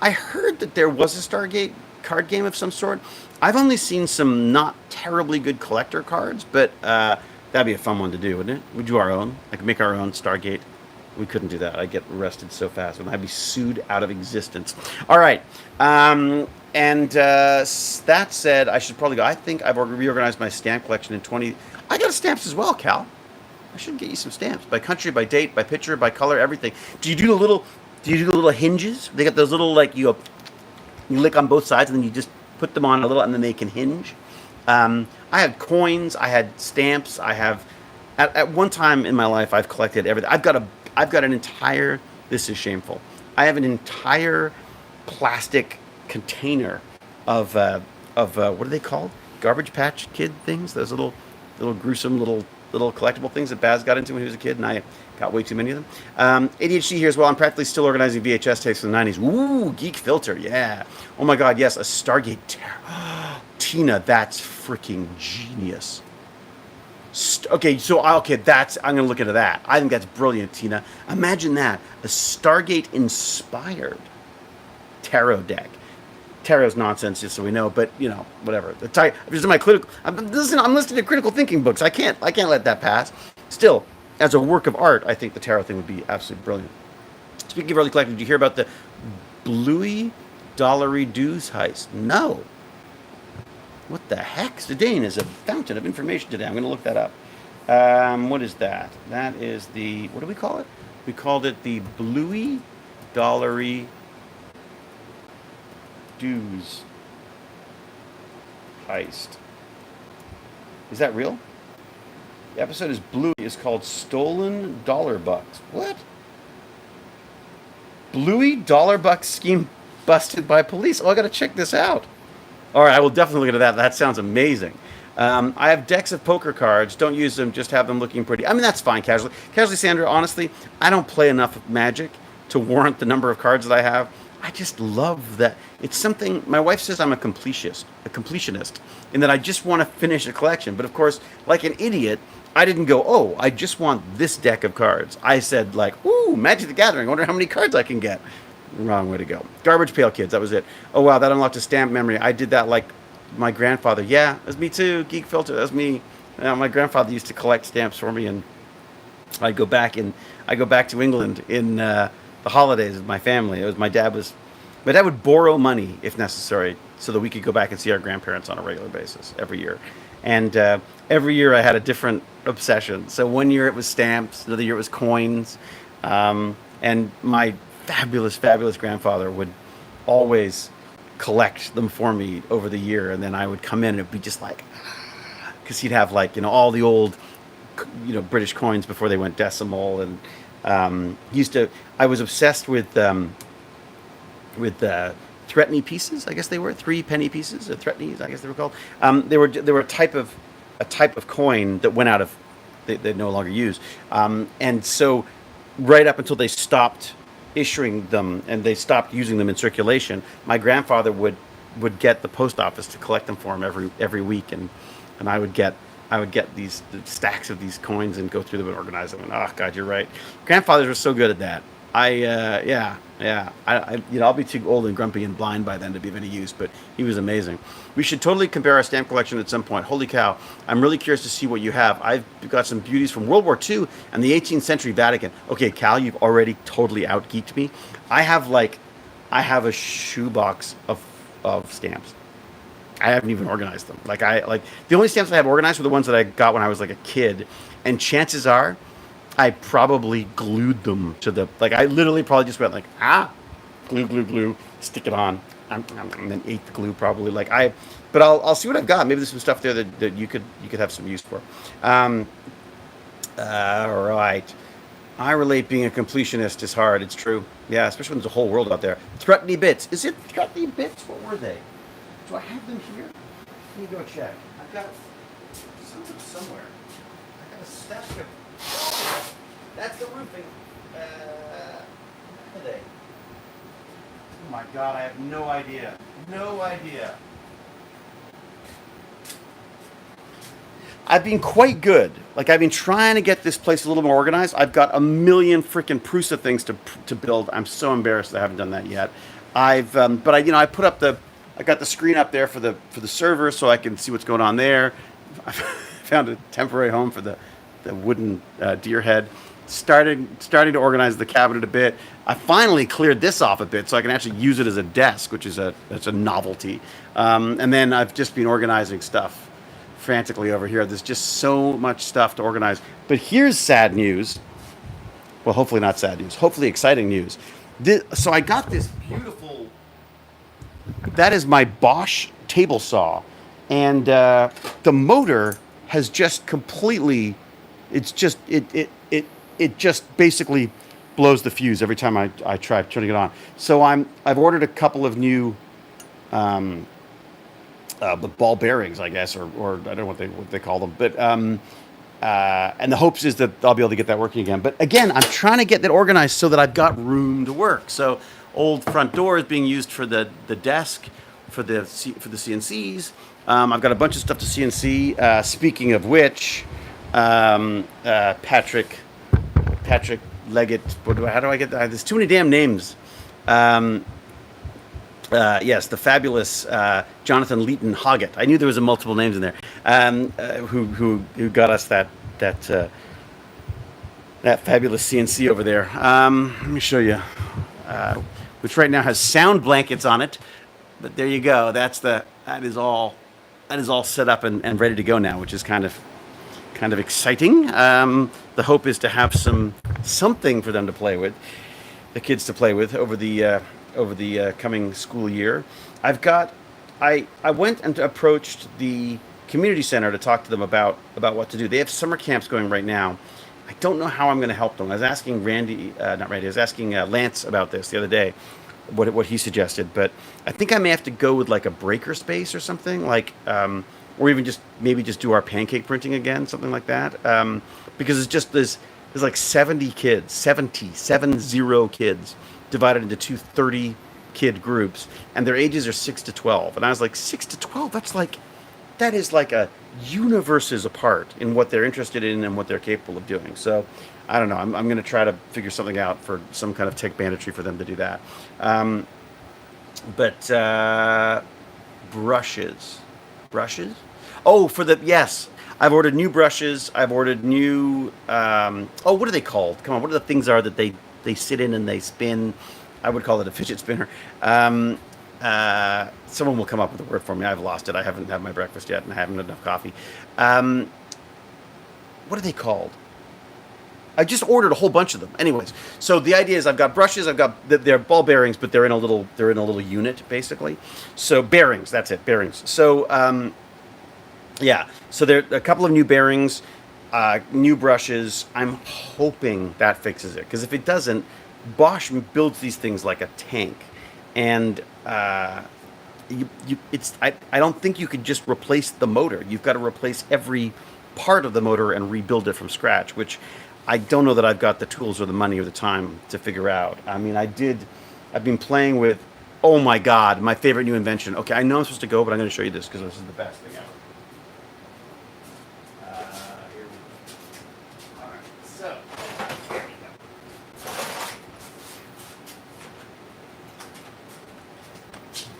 I heard that there was a Stargate card game of some sort. I've only seen some not terribly good collector cards, but that'd be a fun one to do, wouldn't it? We'd do our own, like make our own Stargate. We couldn't do that. I'd get arrested so fast, and I'd be sued out of existence. All right. That said, I should probably go. I think I've reorganized my stamp collection in 20. I got stamps as well, Cal. I should get you some stamps by country, by date, by picture, by color, everything. Do you do the little? Do you do the little hinges? They got those little like you lick on both sides and then you just put them on a little and then they can hinge. I had coins. I had stamps. I have. At one time in my life, I've collected everything. I've got an entire. This is shameful. I have an entire plastic container of what are they called? Garbage Patch Kid things. Those little gruesome little collectible things that Baz got into when he was a kid, and I got way too many of them. ADHD here as well. I'm practically still organizing VHS tapes from the 90s. Ooh, Geek Filter, yeah. Oh my God, yes, a Stargate. Tina, that's freaking genius. I'm gonna look into that. I think that's brilliant, Tina. Imagine that, a Stargate inspired tarot deck. Tarot's nonsense, just so we know, but whatever. I'm listening to critical thinking books. I can't let that pass. Still, as a work of art, I think the tarot thing would be absolutely brilliant. Speaking of early collecting, did you hear about the Bluey Dollary Doos heist? No. What the heck? Zidane is a fountain of information today. I'm going to look that up. What is that? That is the, what do we call it? We called it the Bluey Dollary Doos heist. Is that real? The episode is called Stolen Dollar Bucks. What? Bluey Dollar Bucks scheme busted by police. Oh, I gotta check this out. All right, I will definitely look into that. That sounds amazing. I have decks of poker cards. Don't use them. Just have them looking pretty. I mean, that's fine, casually. Casually, Sandra, honestly, I don't play enough Magic to warrant the number of cards that I have. I just love that. It's something, my wife says I'm a completionist, in that I just want to finish a collection. But of course, like an idiot, I didn't go, oh, I just want this deck of cards. I said like, ooh, Magic the Gathering. I wonder how many cards I can get. Wrong way to go. Garbage Pail Kids, that was it. Oh, wow, that unlocked a stamp memory. I did that like my grandfather. Yeah, that's me too. Geek Filter, that's me. My grandfather used to collect stamps for me, and I go back to England in the holidays with my family. My dad would borrow money if necessary so that we could go back and see our grandparents on a regular basis every year. And every year I had a different obsession. So one year it was stamps, another year it was coins, and my fabulous grandfather would always collect them for me over the year, and then I would come in and it'd be just like, because he'd have like all the old British coins before they went decimal, and I was obsessed with threepenny pieces. I guess they were 3-penny pieces, or threepennies, I guess they were called. They were a type of coin that went out of they no longer use, and so right up until they stopped issuing them and they stopped using them in circulation, my grandfather would get the post office to collect them for him every week, and I would get these stacks of these coins and go through them and organize them. And oh God, you're right. Grandfathers were so good at that. Yeah. I'll be too old and grumpy and blind by then to be of any use. But he was amazing. We should totally compare our stamp collection at some point. Holy cow! I'm really curious to see what you have. I've got some beauties from World War II and the 18th century Vatican. Okay, Cal, you've already totally outgeeked me. I have like, I have a shoebox of stamps. I haven't even organized them. Like the only stamps I have organized were the ones that I got when I was like a kid, and chances are I probably glued them to the, like I literally probably just went like, glue, stick it on, and then ate the glue probably. But I'll see what I've got. Maybe there's some stuff there that you could have some use for. Um, all right. I relate being a completionist is hard. It's true. Yeah, especially when there's a whole world out there. Threatening bits. Is it threatening bits? What were they? Do I have them here? Let me go check. I've got some of them somewhere. I got a stack of. That's the roofing. What are they? Oh my god, I have no idea. No idea. I've been quite good. Like I've been trying to get this place a little more organized. I've got a million freaking Prusa things to build. I'm so embarrassed I haven't done that yet. But I put up I got the screen up there for the server so I can see what's going on there. I found a temporary home for the wooden deer head. Starting to organize the cabinet a bit. I finally cleared this off a bit so I can actually use it as a desk, which is that's a novelty. And then I've just been organizing stuff frantically over here. There's just so much stuff to organize. But here's sad news. Well, hopefully not sad news. Hopefully exciting news. So I got this beautiful. That is my Bosch table saw, and the motor has just completely. It's just it just basically blows the fuse every time I try turning it on. So I've ordered a couple of new the ball bearings, I guess, or I don't know what they call them, but and the hopes is that I'll be able to get that working again. But again, I'm trying to get that organized so that I've got room to work. So old front door is being used for the desk, for the CNCs. I've got a bunch of stuff to CNC. Speaking of which, Patrick Leggett. How do I get that? There's too many damn names. Yes, the fabulous Jonathan Leeton Hoggett. I knew there was a multiple names in there. Who got us that fabulous CNC over there. Let me show you. Which right now has sound blankets on it. But there you go. That is all set up and ready to go now, which is kind of exciting. The hope is to have something for them to play with, the kids to play with over the coming school year. I went and approached the community center to talk to them about what to do. They have summer camps going right now. I don't know how I'm going to help them. I was asking not Randy. I was asking Lance about this the other day, what he suggested. But I think I may have to go with like a breaker space or something, or even maybe just do our pancake printing again, something like that. Because it's just there's like 70 kids divided into two 30-kid groups, and their ages are 6 to 12. And I was like, 6 to 12? That is like a universes apart in what they're interested in and what they're capable of doing. So I don't know. I'm going to try to figure something out for some kind of tech banditry for them to do that. But brushes. Oh, yes. I've ordered new brushes. I've ordered new. What are they called? Come on. What are the things that they sit in and they spin? I would call it a fidget spinner. Someone will come up with a word for me. I've lost it. I haven't had my breakfast yet, and I haven't had enough coffee. What are they called? I just ordered a whole bunch of them. Anyways, so the idea is I've got brushes. I've got they're ball bearings, but they're in a little unit basically. So bearings. That's it. Bearings. So yeah. So there are a couple of new bearings, new brushes. I'm hoping that fixes it, because if it doesn't, Bosch builds these things like a tank, and I don't think you could just replace the motor. You've got to replace every part of the motor and rebuild it from scratch, which I don't know that I've got the tools or the money or the time to figure out. I mean, I've been playing with, oh my God, my favorite new invention. Okay, I know I'm supposed to go, but I'm going to show you this because this is the best thing ever. Here we go. All right, so here we go.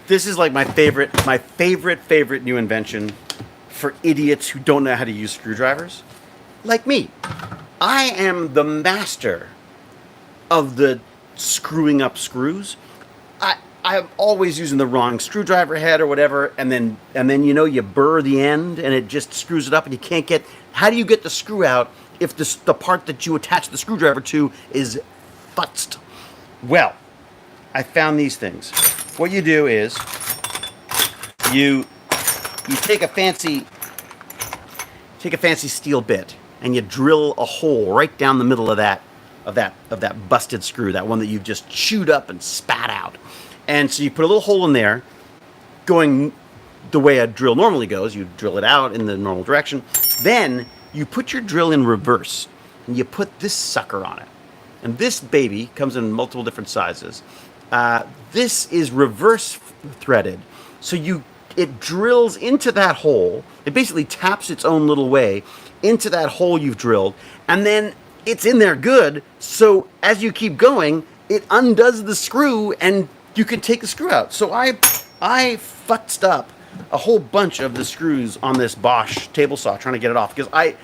This is like my favorite new invention for idiots who don't know how to use screwdrivers, like me. I am the master of the screwing up screws. I'm always using the wrong screwdriver head or whatever, and then you burr the end and it just screws it up, and you can't get. How do you get the screw out if the part that you attach the screwdriver to is futzed? Well, I found these things. What you do is you take a fancy steel bit and you drill a hole right down the middle of that busted screw, that one that you've just chewed up and spat out. And so you put a little hole in there, going the way a drill normally goes. You drill it out in the normal direction. Then you put your drill in reverse, and you put this sucker on it. And this baby comes in multiple different sizes. This is reverse threaded, so it drills into that hole. It basically taps its own little way into that hole you've drilled, and then it's in there good. So as you keep going, it undoes the screw, and you can take the screw out. So I futzed up a whole bunch of the screws on this Bosch table saw trying to get it off, because I've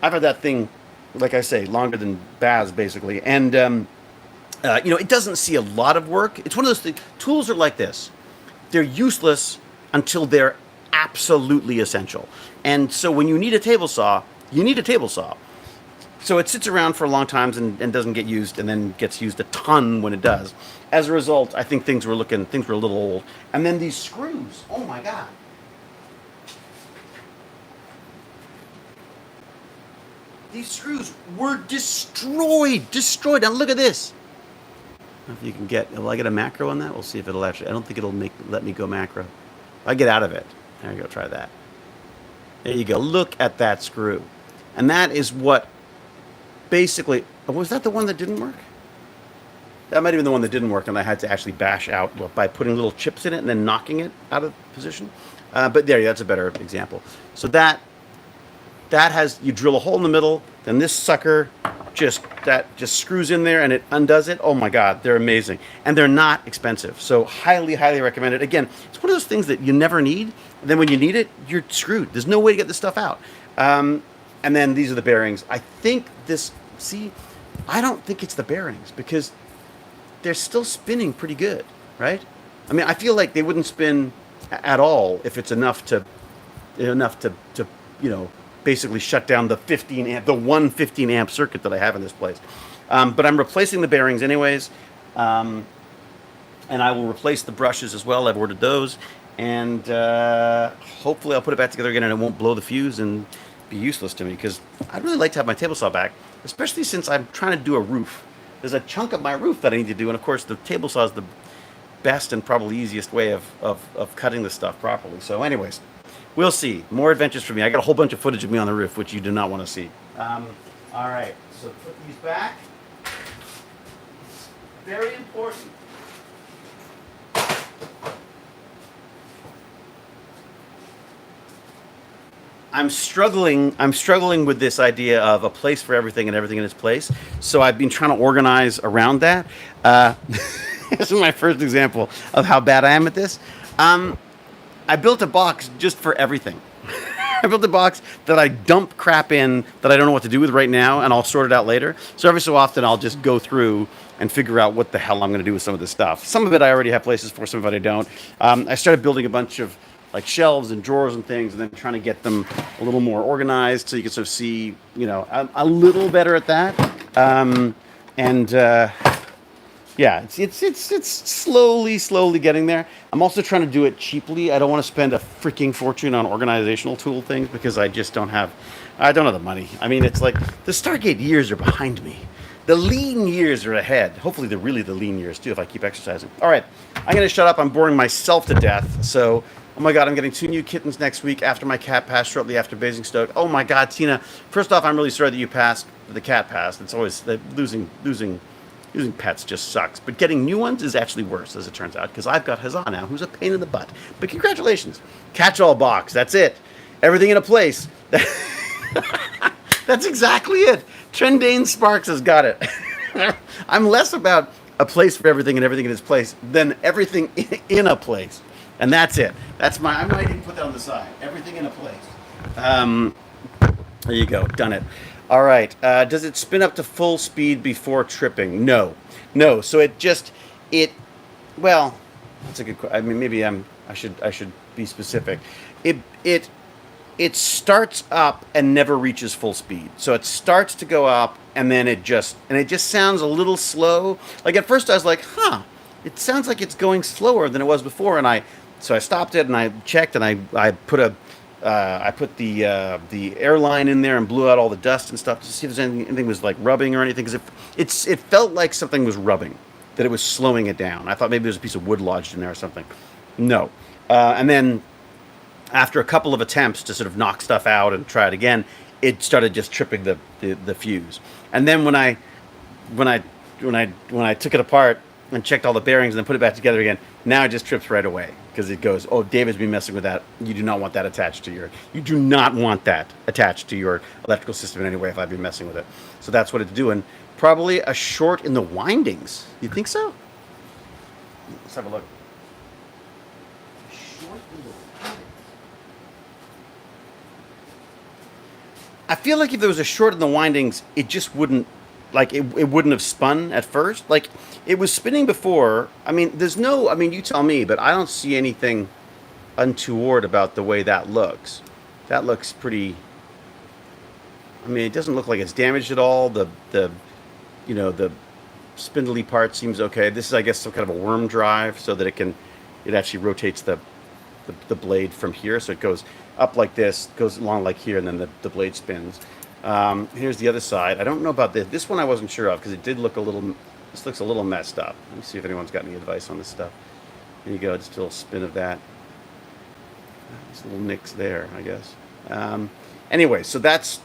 had that thing, like I say, longer than Baz basically, and it doesn't see a lot of work. It's one of those things. Tools are like this. They're useless until they're absolutely essential. And so when you need a table saw, you need a table saw. So it sits around for a long time and doesn't get used, and then gets used a ton when it does. As a result, I think things were a little old. And then these screws, oh my God. These screws were destroyed. Now look at this. I don't know if you can will I get a macro on that? We'll see if it'll actually, I don't think it'll let me go macro. I get out of it. There you go, try that. There you go, look at that screw. And that is what basically, was that the one that didn't work? That might have been the one that didn't work, and I had to actually bash out by putting little chips in it and then knocking it out of position. But there, that's a better example. So that has, you drill a hole in the middle, then this sucker just screws in there and it undoes it. Oh my God, they're amazing. And they're not expensive. So highly, highly recommended. Again, it's one of those things that you never need. And then when you need it, you're screwed. There's no way to get this stuff out. And then these are the bearings. I don't think it's the bearings, because they're still spinning pretty good, right? I mean, I feel like they wouldn't spin at all if it's enough to basically shut down the 1 15 amp circuit that I have in this place. But I'm replacing the bearings anyways, and I will replace the brushes as well. I've ordered those, and hopefully I'll put it back together again and it won't blow the fuse and be useless to me, because I'd really like to have my table saw back, especially since I'm trying to do a roof. There's a chunk of my roof that I need to do, and of course the table saw is the best and probably easiest way of cutting this stuff properly. So anyways, we'll see. More adventures for me. I got a whole bunch of footage of me on the roof, which you do not want to see. All right, so put these back. It's very important. I'm struggling with this idea of a place for everything and everything in its place. So I've been trying to organize around that. This is my first example of how bad I am at this. I built a box just for everything. I built a box that I dump crap in that I don't know what to do with right now, and I'll sort it out later. So every so often I'll just go through and figure out what the hell I'm going to do with some of this stuff. Some of it I already have places for, some of it I don't. I started building a bunch of like shelves and drawers and things, and then trying to get them a little more organized so you can sort of see, a little better at that. Yeah, it's slowly getting there. I'm also trying to do it cheaply. I don't want to spend a freaking fortune on organizational tool things, because I don't have the money. I mean, it's like the Stargate years are behind me. The lean years are ahead. Hopefully they're really the lean years too, if I keep exercising. All right, I'm going to shut up. I'm boring myself to death. So, oh my God, I'm getting 2 new kittens next week after my cat passed shortly after Basingstoke. Oh my God, Tina. First off, I'm really sorry that you passed. The cat passed. It's always losing pets just sucks. But getting new ones is actually worse, as it turns out, because I've got Huzzah now, who's a pain in the butt. But congratulations. Catch-all box. That's it. Everything in a place. That's exactly it. Trendane Sparks has got it. I'm less about a place for everything and everything in its place, then everything in a place. And that's it. That's my, I might even put that on the side. Everything in a place. Um, there you go. Done it. All right. Does it spin up to full speed before tripping? No. No. So it just, it, well, that's a good question. I mean, maybe I should be specific. It, it, it starts up and never reaches full speed. So it starts to go up and then it just sounds a little slow. Like at first I was like, huh, it sounds like it's going slower than it was before. So I stopped it and I checked and I put the airline in there and blew out all the dust and stuff to see if there's anything was like rubbing or anything, because it felt like something was rubbing, that it was slowing it down. I thought maybe there was a piece of wood lodged in there or something. No. And then after a couple of attempts to sort of knock stuff out and try it again, it started just tripping the fuse. And then when I took it apart and checked all the bearings and then put it back together again, now it just trips right away because it goes, oh, David's been messing with that. You do not want that attached to your electrical system in any way if I've been messing with it. So that's what it's doing. Probably a short in the windings. You think so? Let's have a look. I feel like if there was a short in the windings, it just wouldn't, like, it wouldn't have spun at first. Like, it was spinning before. I mean, you tell me, but I don't see anything untoward about the way that looks. That looks pretty, I mean, it doesn't look like it's damaged at all. The spindly part seems okay. This is, I guess, some kind of a worm drive so that it actually rotates the blade from here. So it goes up like this, goes along like here, and then the blade spins. Here's the other side. I don't know about this. This one I wasn't sure of because it did look a little, this looks a little messed up. Let me see if anyone's got any advice on this stuff. There you go, just a little spin of that. There's little nicks there, I guess. Anyway, so that's,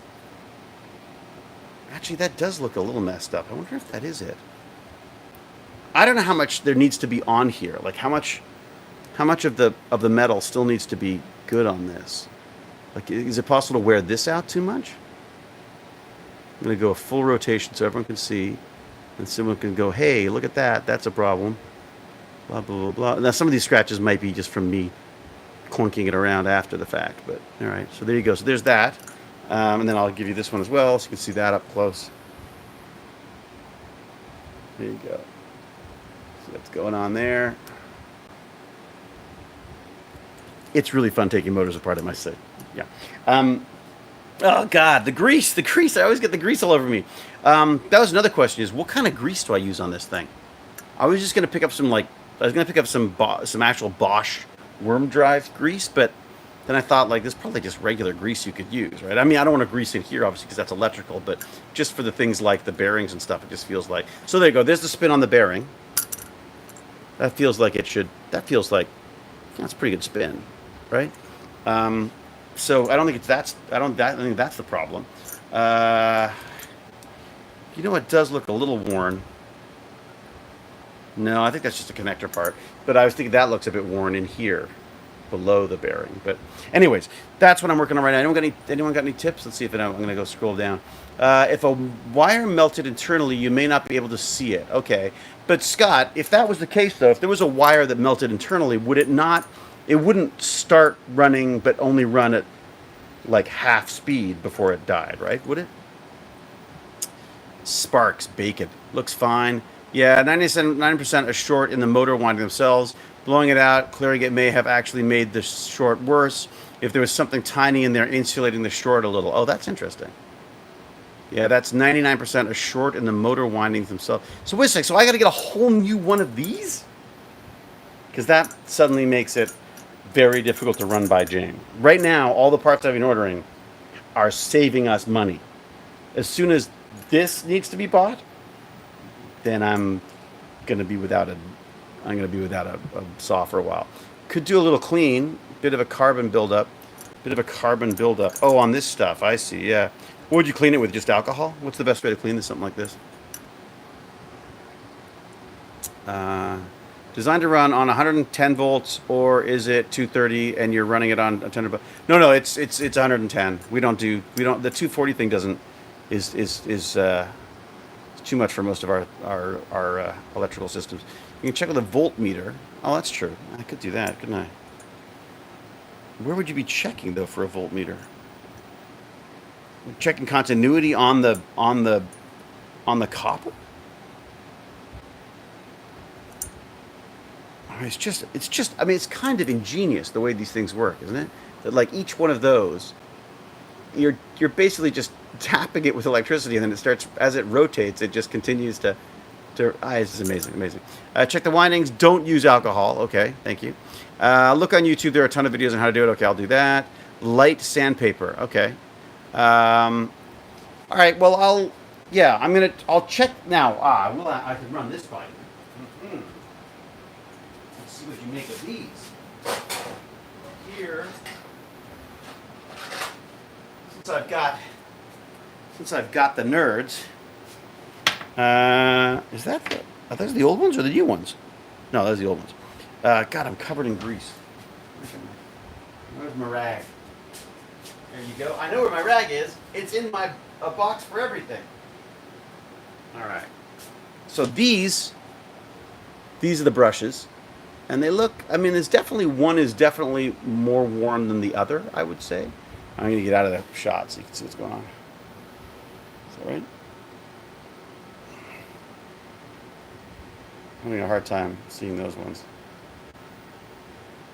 actually that does look a little messed up. I wonder if that is it. I don't know how much there needs to be on here. Like how much of the metal still needs to be good on this? Like, is it possible to wear this out too much? I'm going to go a full rotation so everyone can see, and someone can go, hey, look at that, that's a problem. Blah, blah, blah, blah. Now, some of these scratches might be just from me clunking it around after the fact, but all right, so there you go. So there's that. And then I'll give you this one as well, so you can see that up close. There you go. So that's going on there. It's really fun taking motors apart, I must say. Yeah. Oh, God, the grease. I always get the grease all over me. That was another question, is what kind of grease do I use on this thing? I was just going to pick up some actual Bosch worm drive grease, but then I thought, like, there's probably just regular grease you could use, right? I mean, I don't want to grease in here, obviously, because that's electrical, but just for the things like the bearings and stuff, it just feels like. So there you go. There's the spin on the bearing. That feels like that's a pretty good spin, right? So I don't think I think that's the problem. You know, it does look a little worn. No, I think that's just a connector part. But I was thinking that looks a bit worn in here, below the bearing. But anyways, that's what I'm working on right now. Anyone got any tips? Let's see if I'm going to go scroll down. If a wire melted internally, you may not be able to see it. Okay. But Scott, if that was the case, though, if there was a wire that melted internally, would it not... It wouldn't start running, but only run at like half speed before it died, right? Would it? Sparks, bacon. Looks fine. Yeah, 90% are short in the motor winding themselves. Blowing it out, clearing it may have actually made the short worse. If there was something tiny in there insulating the short a little. Oh, that's interesting. Yeah, that's 99% are short in the motor windings themselves. So wait a second. So I got to get a whole new one of these? Because that suddenly makes it very difficult to run by James. Right now, all the parts I've been ordering are saving us money. As soon as this needs to be bought, then I'm gonna be without a saw for a while. Could do a little clean, bit of a carbon buildup. Oh, on this stuff, I see. Yeah. What would you clean it with? Just alcohol? What's the best way to clean something like this? Designed to run on 110 volts, or is it 230 and you're running it on 100? No, it's 110. The 240 thing is too much for most of our electrical systems. You can check with a voltmeter. Oh, that's true. I could do that, couldn't I? Where would you be checking though for a voltmeter? Checking continuity on the copper. It's just. I mean, it's kind of ingenious the way these things work, isn't it? That like each one of those, you're basically just tapping it with electricity, and then it starts as it rotates. It just continues to. It's amazing, amazing. Check the windings. Don't use alcohol. Okay, thank you. Look on YouTube. There are a ton of videos on how to do it. Okay, I'll do that. Light sandpaper. Okay. All right. Well, I'll check now. I can run this by you. Mm-hmm. Let's see what you make of these. Here, since I've got the nerds. Are those the old ones or the new ones? No, those are the old ones. God, I'm covered in grease. Where's my rag? There you go. I know where my rag is. It's in a box for everything. All right. So these are the brushes, and they look. I mean, one is definitely more worn than the other. I would say. I'm gonna get out of the shot so you can see what's going on. Is that right? I'm having a hard time seeing those ones.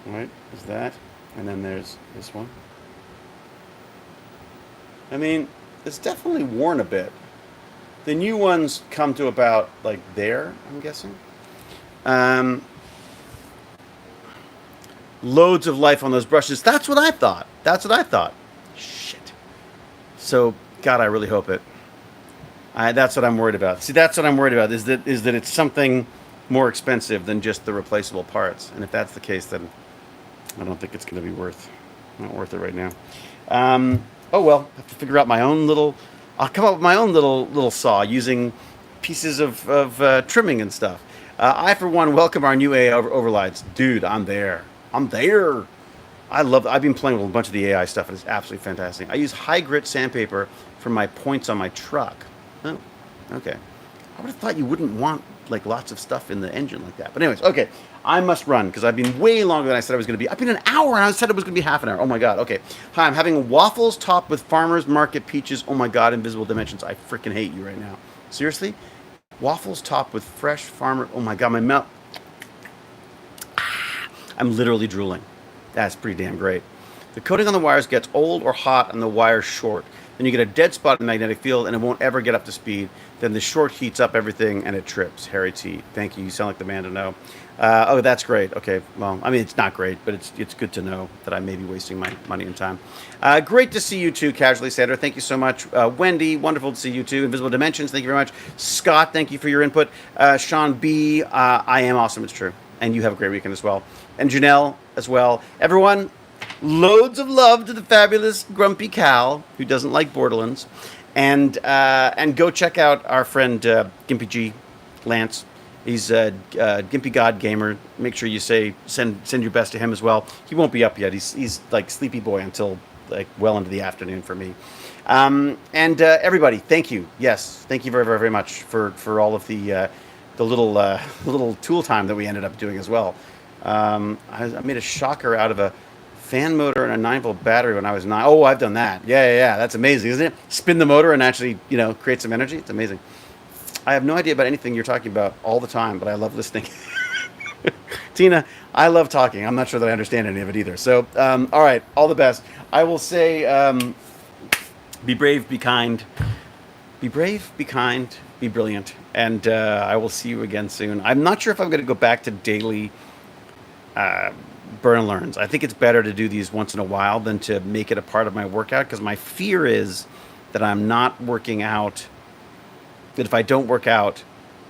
All right, there's that, and then there's this one. I mean, it's definitely worn a bit. The new ones come to about like there, I'm guessing. Loads of life on those brushes. That's what I thought. Shit. So, God, I really hope it. That's what I'm worried about. See, that's what I'm worried about. Is that it's something more expensive than just the replaceable parts. And if that's the case, then I don't think it's going to be not worth it right now. Oh well, I have to figure out my own little. I'll come up with my own little saw using pieces of trimming and stuff. I, for one, welcome our new AI overlights. Dude, I'm there. I've been playing with a bunch of the AI stuff, and it's absolutely fantastic. I use high grit sandpaper for my points on my truck. Oh, okay. I would have thought you wouldn't want like lots of stuff in the engine like that. But anyways, okay. I must run because I've been way longer than I said I was going to be. I've been an hour and I said it was going to be half an hour. Oh my God. Okay. Hi, I'm having waffles topped with farmer's market peaches. Oh my God, invisible dimensions. I freaking hate you right now. Seriously? Waffles topped with fresh farmer. Oh my God, my mouth. I'm literally drooling. That's pretty damn great. The coating on the wires gets old or hot and the wires short. Then you get a dead spot in the magnetic field and it won't ever get up to speed. Then the short heats up everything and it trips. Harry T. Thank you. You sound like the man to know. Oh, that's great. Okay. Well, I mean, it's not great, but it's good to know that I may be wasting my money and time. Great to see you too, Casually Sandra. Thank you so much. Wendy, wonderful to see you too. Invisible Dimensions, thank you very much. Scott, thank you for your input. Sean B, I am awesome. It's true. And you have a great weekend as well. And Janelle as well. Everyone, loads of love to the fabulous Grumpy Cal, who doesn't like Borderlands. And go check out our friend Gimpy G, Lance. He's a Gimpy God Gamer. Make sure you send your best to him as well. He won't be up yet. He's like sleepy boy until like well into the afternoon for me. And everybody, thank you. Yes, thank you very, very, very much for all of the little tool time that we ended up doing as well. I made a shocker out of a fan motor and a 9-volt battery when I was 9. Oh, I've done that. Yeah. That's amazing, isn't it? Spin the motor and actually, create some energy. It's amazing. I have no idea about anything you're talking about all the time, but I love listening. Tina, I love talking. I'm not sure that I understand any of it either. So, all right, all the best. I will say, be brave, be kind. Be brave, be kind, be brilliant. And I will see you again soon. I'm not sure if I'm going to go back to daily burn and learns. I think it's better to do these once in a while than to make it a part of my workout, because my fear is that I'm not working out. That if I don't work out,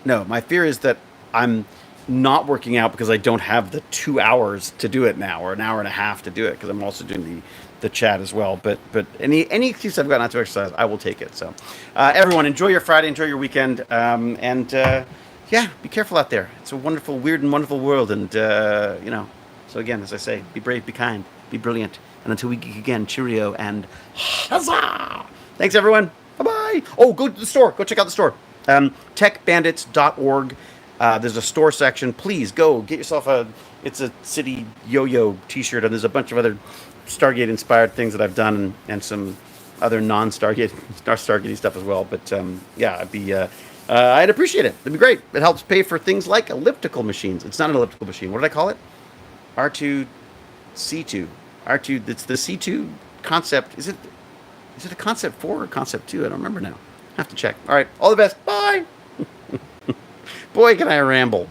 my fear is that I'm not working out because I don't have the 2 hours to do it now, or an hour and a half to do it, because I'm also doing the chat as well. But any excuse I've got not to exercise, I will take it. So everyone, enjoy your Friday, enjoy your weekend, and be careful out there. It's a wonderful, weird and wonderful world, and so again, as I say, be brave, be kind, be brilliant, and until we geek again, cheerio and huzzah! Thanks everyone. Bye-bye. Oh, go to the store. Go check out the store. Techbandits.org. There's a store section. Please go get yourself it's a City Yo-Yo t-shirt, and there's a bunch of other Stargate-inspired things that I've done, and some other non-Stargate, Stargate stuff as well. But yeah, I'd appreciate it. It'd be great. It helps pay for things like elliptical machines. It's not an elliptical machine. What did I call it? R2C2. R2. It's the C2 concept. Is it a concept 4 or concept 2? I don't remember now. I have to check. All right. All the best. Bye. Boy, can I ramble.